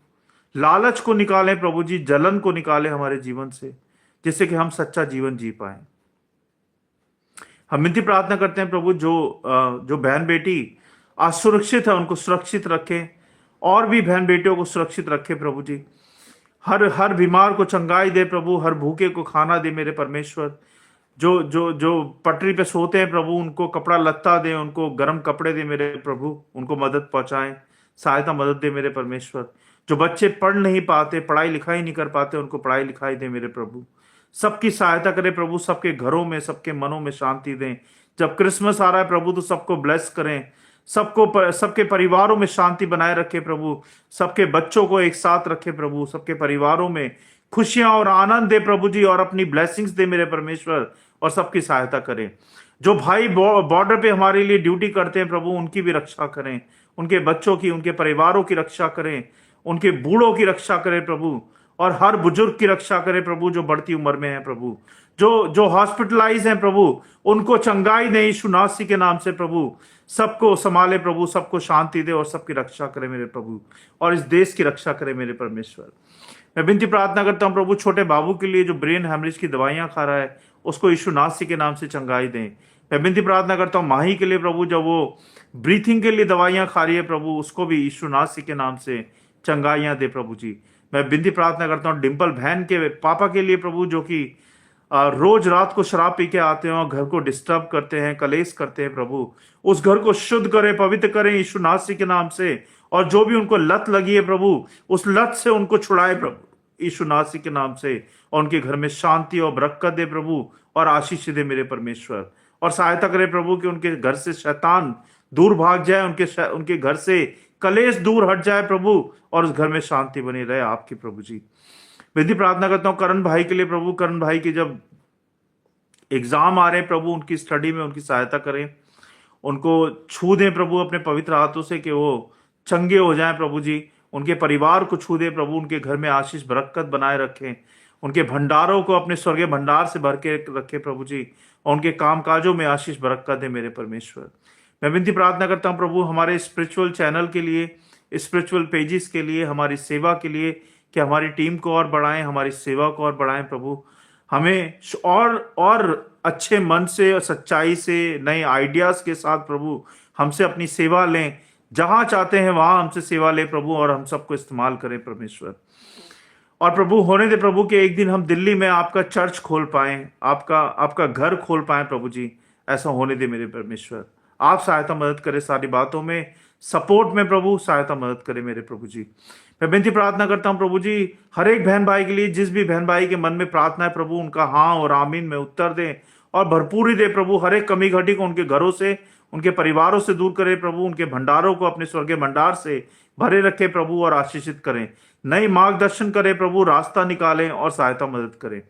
लालच को निकालें प्रभु जी, जलन को निकालें हमारे जीवन से, जिससे कि हम सच्चा जीवन जी पाए। हम विनती प्रार्थना करते हैं प्रभु, जो बहन बेटी असुरक्षित है उनको सुरक्षित रखें, और भी बहन बेटियों को सुरक्षित रखें प्रभु जी। हर बीमार को चंगाई दे प्रभु, हर भूखे को खाना दे मेरे परमेश्वर। जो जो जो पटरी पे सोते हैं प्रभु, उनको कपड़ा लत्ता दे, उनको गर्म कपड़े दे मेरे प्रभु, उनको मदद पहुंचाएं, सहायता मदद दे मेरे परमेश्वर। जो बच्चे पढ़ नहीं पाते, पढ़ाई लिखाई नहीं कर पाते, उनको पढ़ाई लिखाई दे मेरे प्रभु। सबकी सहायता करे प्रभु, सबके घरों में, सबके मनों में शांति दें। जब क्रिसमस आ रहा है प्रभु, तो सबको ब्लेस करें, सबके परिवारों में शांति बनाए रखे प्रभु, सबके बच्चों को एक साथ रखे प्रभु, सबके परिवारों में खुशियां और आनंद दे प्रभु जी, और अपनी ब्लेसिंग्स दे मेरे परमेश्वर, और सबकी सहायता करें। जो भाई बॉर्डर पे हमारे लिए ड्यूटी करते हैं प्रभु, उनकी भी रक्षा करें, उनके बच्चों की, उनके परिवारों की रक्षा करें, उनके बूढ़ों की रक्षा करें प्रभु, और हर बुजुर्ग की रक्षा करें प्रभु जो बढ़ती उम्र में है प्रभु। जो जो हॉस्पिटलाइज हैं प्रभु, उनको चंगाई दें यीशु नासरी के नाम से प्रभु। सबको संभाले प्रभु, सबको शांति दे और सबकी रक्षा करे मेरे प्रभु, और इस देश की रक्षा करे मेरे परमेश्वर। मैं विनती प्रार्थना करता हूं प्रभु, छोटे बाबू के लिए जो ब्रेन हेमरेज की दवाइयां खा रहा है, उसको यीशु नासरी के नाम से चंगाई दें। मैं विनती प्रार्थना करता हूं माही के लिए प्रभु, जब वो ब्रीथिंग के लिए दवाइयां खा रही है प्रभु, उसको भी यीशु नासरी के नाम से चंगाइयां दे प्रभु जी। मैं विनती प्रार्थना करता हूं डिंपल बहन के पापा के लिए प्रभु, जो कि रोज रात को शराब पी के आते हैं और घर को डिस्टर्ब करते हैं, कलेश करते हैं प्रभु। उस घर को शुद्ध करें, पवित्र करें यीशु नासरी के नाम से, और जो भी उनको लत लगी है प्रभु, उस लत से उनको छुड़ाए प्रभु यीशु नासरी के नाम से, और उनके घर में शांति और बरकत दे प्रभु, और आशीष दे मेरे परमेश्वर। और सहायता करे प्रभु कि उनके घर से शैतान दूर भाग जाए, उनके घर से कलेश दूर हट जाए प्रभु, और उस घर में शांति बनी रहे आपकी प्रभु जी। विधि प्रार्थना करता हूँ करण भाई के लिए प्रभु, करण भाई की जब एग्जाम आ रहे हैं प्रभु, उनकी स्टडी में उनकी सहायता करें, उनको छू दें प्रभु अपने पवित्र हाथों से, कि वो चंगे हो जाएं प्रभु जी। उनके परिवार को छू दे प्रभु, उनके घर में आशीष बरकत बनाए रखें, उनके भंडारों को अपने स्वर्गीय भंडार से भर के रखे प्रभु जी, और उनके कामकाजों में आशीष बरकत दे मेरे परमेश्वर। मैं विनती प्रार्थना करता हूँ प्रभु हमारे स्पिरिचुअल चैनल के लिए, स्पिरिचुअल पेजेस के लिए, हमारी सेवा के लिए, कि हमारी टीम को और बढ़ाएं, हमारी सेवा को और बढ़ाएं प्रभु। हमें और अच्छे मन से और सच्चाई से, नए आइडियाज के साथ प्रभु हमसे अपनी सेवा लें, जहां चाहते हैं वहां हमसे सेवा ले प्रभु, और हम सबको इस्तेमाल करें परमेश्वर। और प्रभु होने दे प्रभु कि एक दिन हम दिल्ली में आपका चर्च खोल पाएं, आपका आपका घर खोल पाएं प्रभु जी। ऐसा होने दे मेरे परमेश्वर। आप सहायता मदद करें, सारी बातों में सपोर्ट में प्रभु सहायता मदद करें मेरे प्रभु जी। मैं विनती प्रार्थना करता हूं प्रभु जी, हर एक बहन भाई के लिए, जिस भी बहन भाई के मन में प्रार्थना है प्रभु, उनका हाँ और आमीन में उत्तर दें और भरपूरी दे प्रभु। हर एक कमी घटी को उनके घरों से, उनके परिवारों से दूर करे प्रभु। उनके भंडारों को अपने स्वर्गीय भंडार से भरे रखे प्रभु और आशीषित करें। नई मार्गदर्शन करें प्रभु, रास्ता निकालें और सहायता मदद करें।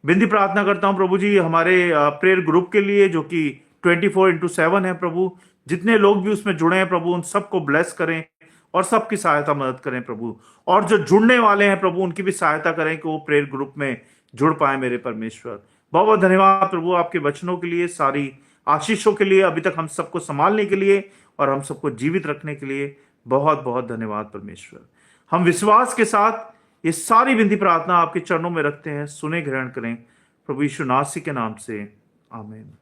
बिंदी प्रार्थना करता हूं प्रभु जी हमारे प्रेयर ग्रुप के लिए, जो कि 24/7 है प्रभु। जितने लोग भी उसमें जुड़े हैं प्रभु, उन सबको ब्लेस करें और सबकी सहायता मदद करें प्रभु। और जो जुड़ने वाले हैं प्रभु, उनकी भी सहायता करें कि वो प्रेयर ग्रुप में जुड़ पाए मेरे परमेश्वर। बहुत बहुत धन्यवाद प्रभु आपके वचनों के लिए, सारी आशीषों के लिए, अभी तक हम सबको संभालने के लिए और हम सबको जीवित रखने के लिए बहुत बहुत धन्यवाद परमेश्वर। हम विश्वास के साथ ये सारी विनती प्रार्थना आपके चरणों में रखते हैं, सुने ग्रहण करें प्रभु यीशु नासी के नाम से, आमीन।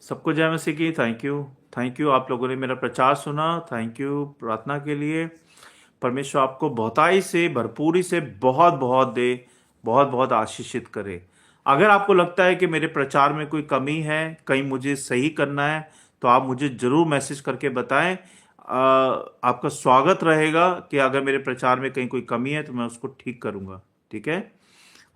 सबको जय मसीह की। थैंक यू आप लोगों ने मेरा प्रचार सुना। थैंक यू प्रार्थना के लिए। परमेश्वर आपको बहुताई से, भरपूरी से बहुत बहुत दे, बहुत बहुत आशीषित करे। अगर आपको लगता है कि मेरे प्रचार में कोई कमी है, कहीं मुझे सही करना है, तो आप मुझे जरूर मैसेज करके बताएं। आपका स्वागत रहेगा कि अगर मेरे प्रचार में कहीं कोई कमी है तो मैं उसको ठीक करूंगा, ठीक है।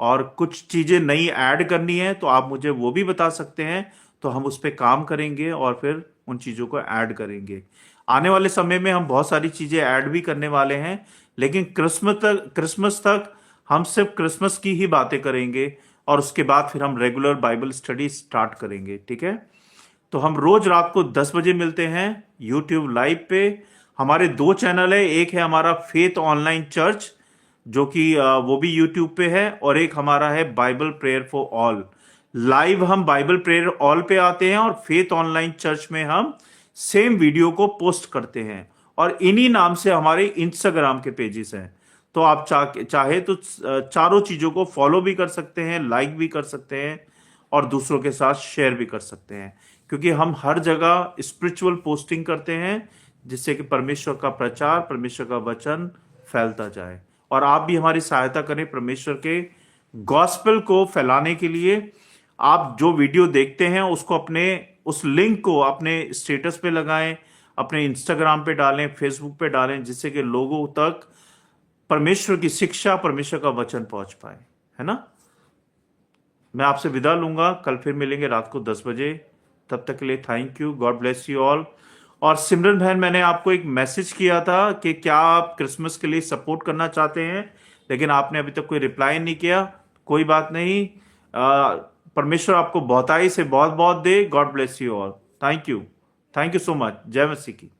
और कुछ चीज़ें नई ऐड करनी है तो आप मुझे वो भी बता सकते हैं, तो हम उस पर काम करेंगे और फिर उन चीज़ों को ऐड करेंगे। आने वाले समय में हम बहुत सारी चीज़ें ऐड भी करने वाले हैं, लेकिन क्रिसमस तक हम सिर्फ क्रिसमस की ही बातें करेंगे और उसके बाद फिर हम रेगुलर बाइबल स्टडी स्टार्ट करेंगे, ठीक है। तो हम रोज रात को 10 बजे मिलते हैं यूट्यूब लाइव पे। हमारे 2 चैनल है, एक है हमारा फेथ ऑनलाइन चर्च, जो कि वो भी यूट्यूब पे है, और एक हमारा है Bible prayer for all. Live हम बाइबल प्रेयर ऑल पे आते हैं और फेथ ऑनलाइन चर्च में हम सेम वीडियो को पोस्ट करते हैं, और इन्हीं नाम से हमारे इंस्टाग्राम के पेजेस हैं। तो आप चाहे तो चारों चीजों को फॉलो भी कर सकते हैं, लाइक भी कर सकते हैं और दूसरों के साथ शेयर भी कर सकते हैं, क्योंकि हम हर जगह स्पिरिचुअल पोस्टिंग करते हैं, जिससे कि परमेश्वर का प्रचार, परमेश्वर का वचन फैलता जाए। और आप भी हमारी सहायता करें परमेश्वर के गॉस्पेल को फैलाने के लिए। आप जो वीडियो देखते हैं उसको अपने उस लिंक को अपने स्टेटस पे लगाएं, अपने इंस्टाग्राम पे डालें, फेसबुक पे डालें, जिससे कि लोगों तक परमेश्वर की शिक्षा, परमेश्वर का वचन पहुंच पाए, है ना। मैं आपसे विदा लूंगा, कल फिर मिलेंगे रात को 10 बजे। तब तक के लिए thank you, God bless you all. और सिमरन बहन, मैंने आपको एक मैसेज किया था कि क्या आप क्रिसमस के लिए सपोर्ट करना चाहते हैं, लेकिन आपने अभी तक कोई रिप्लाई नहीं किया। कोई बात नहीं, परमेश्वर आपको बहुताई से बहुत बहुत दे। God bless you all. Thank you so much. जय मसीह की।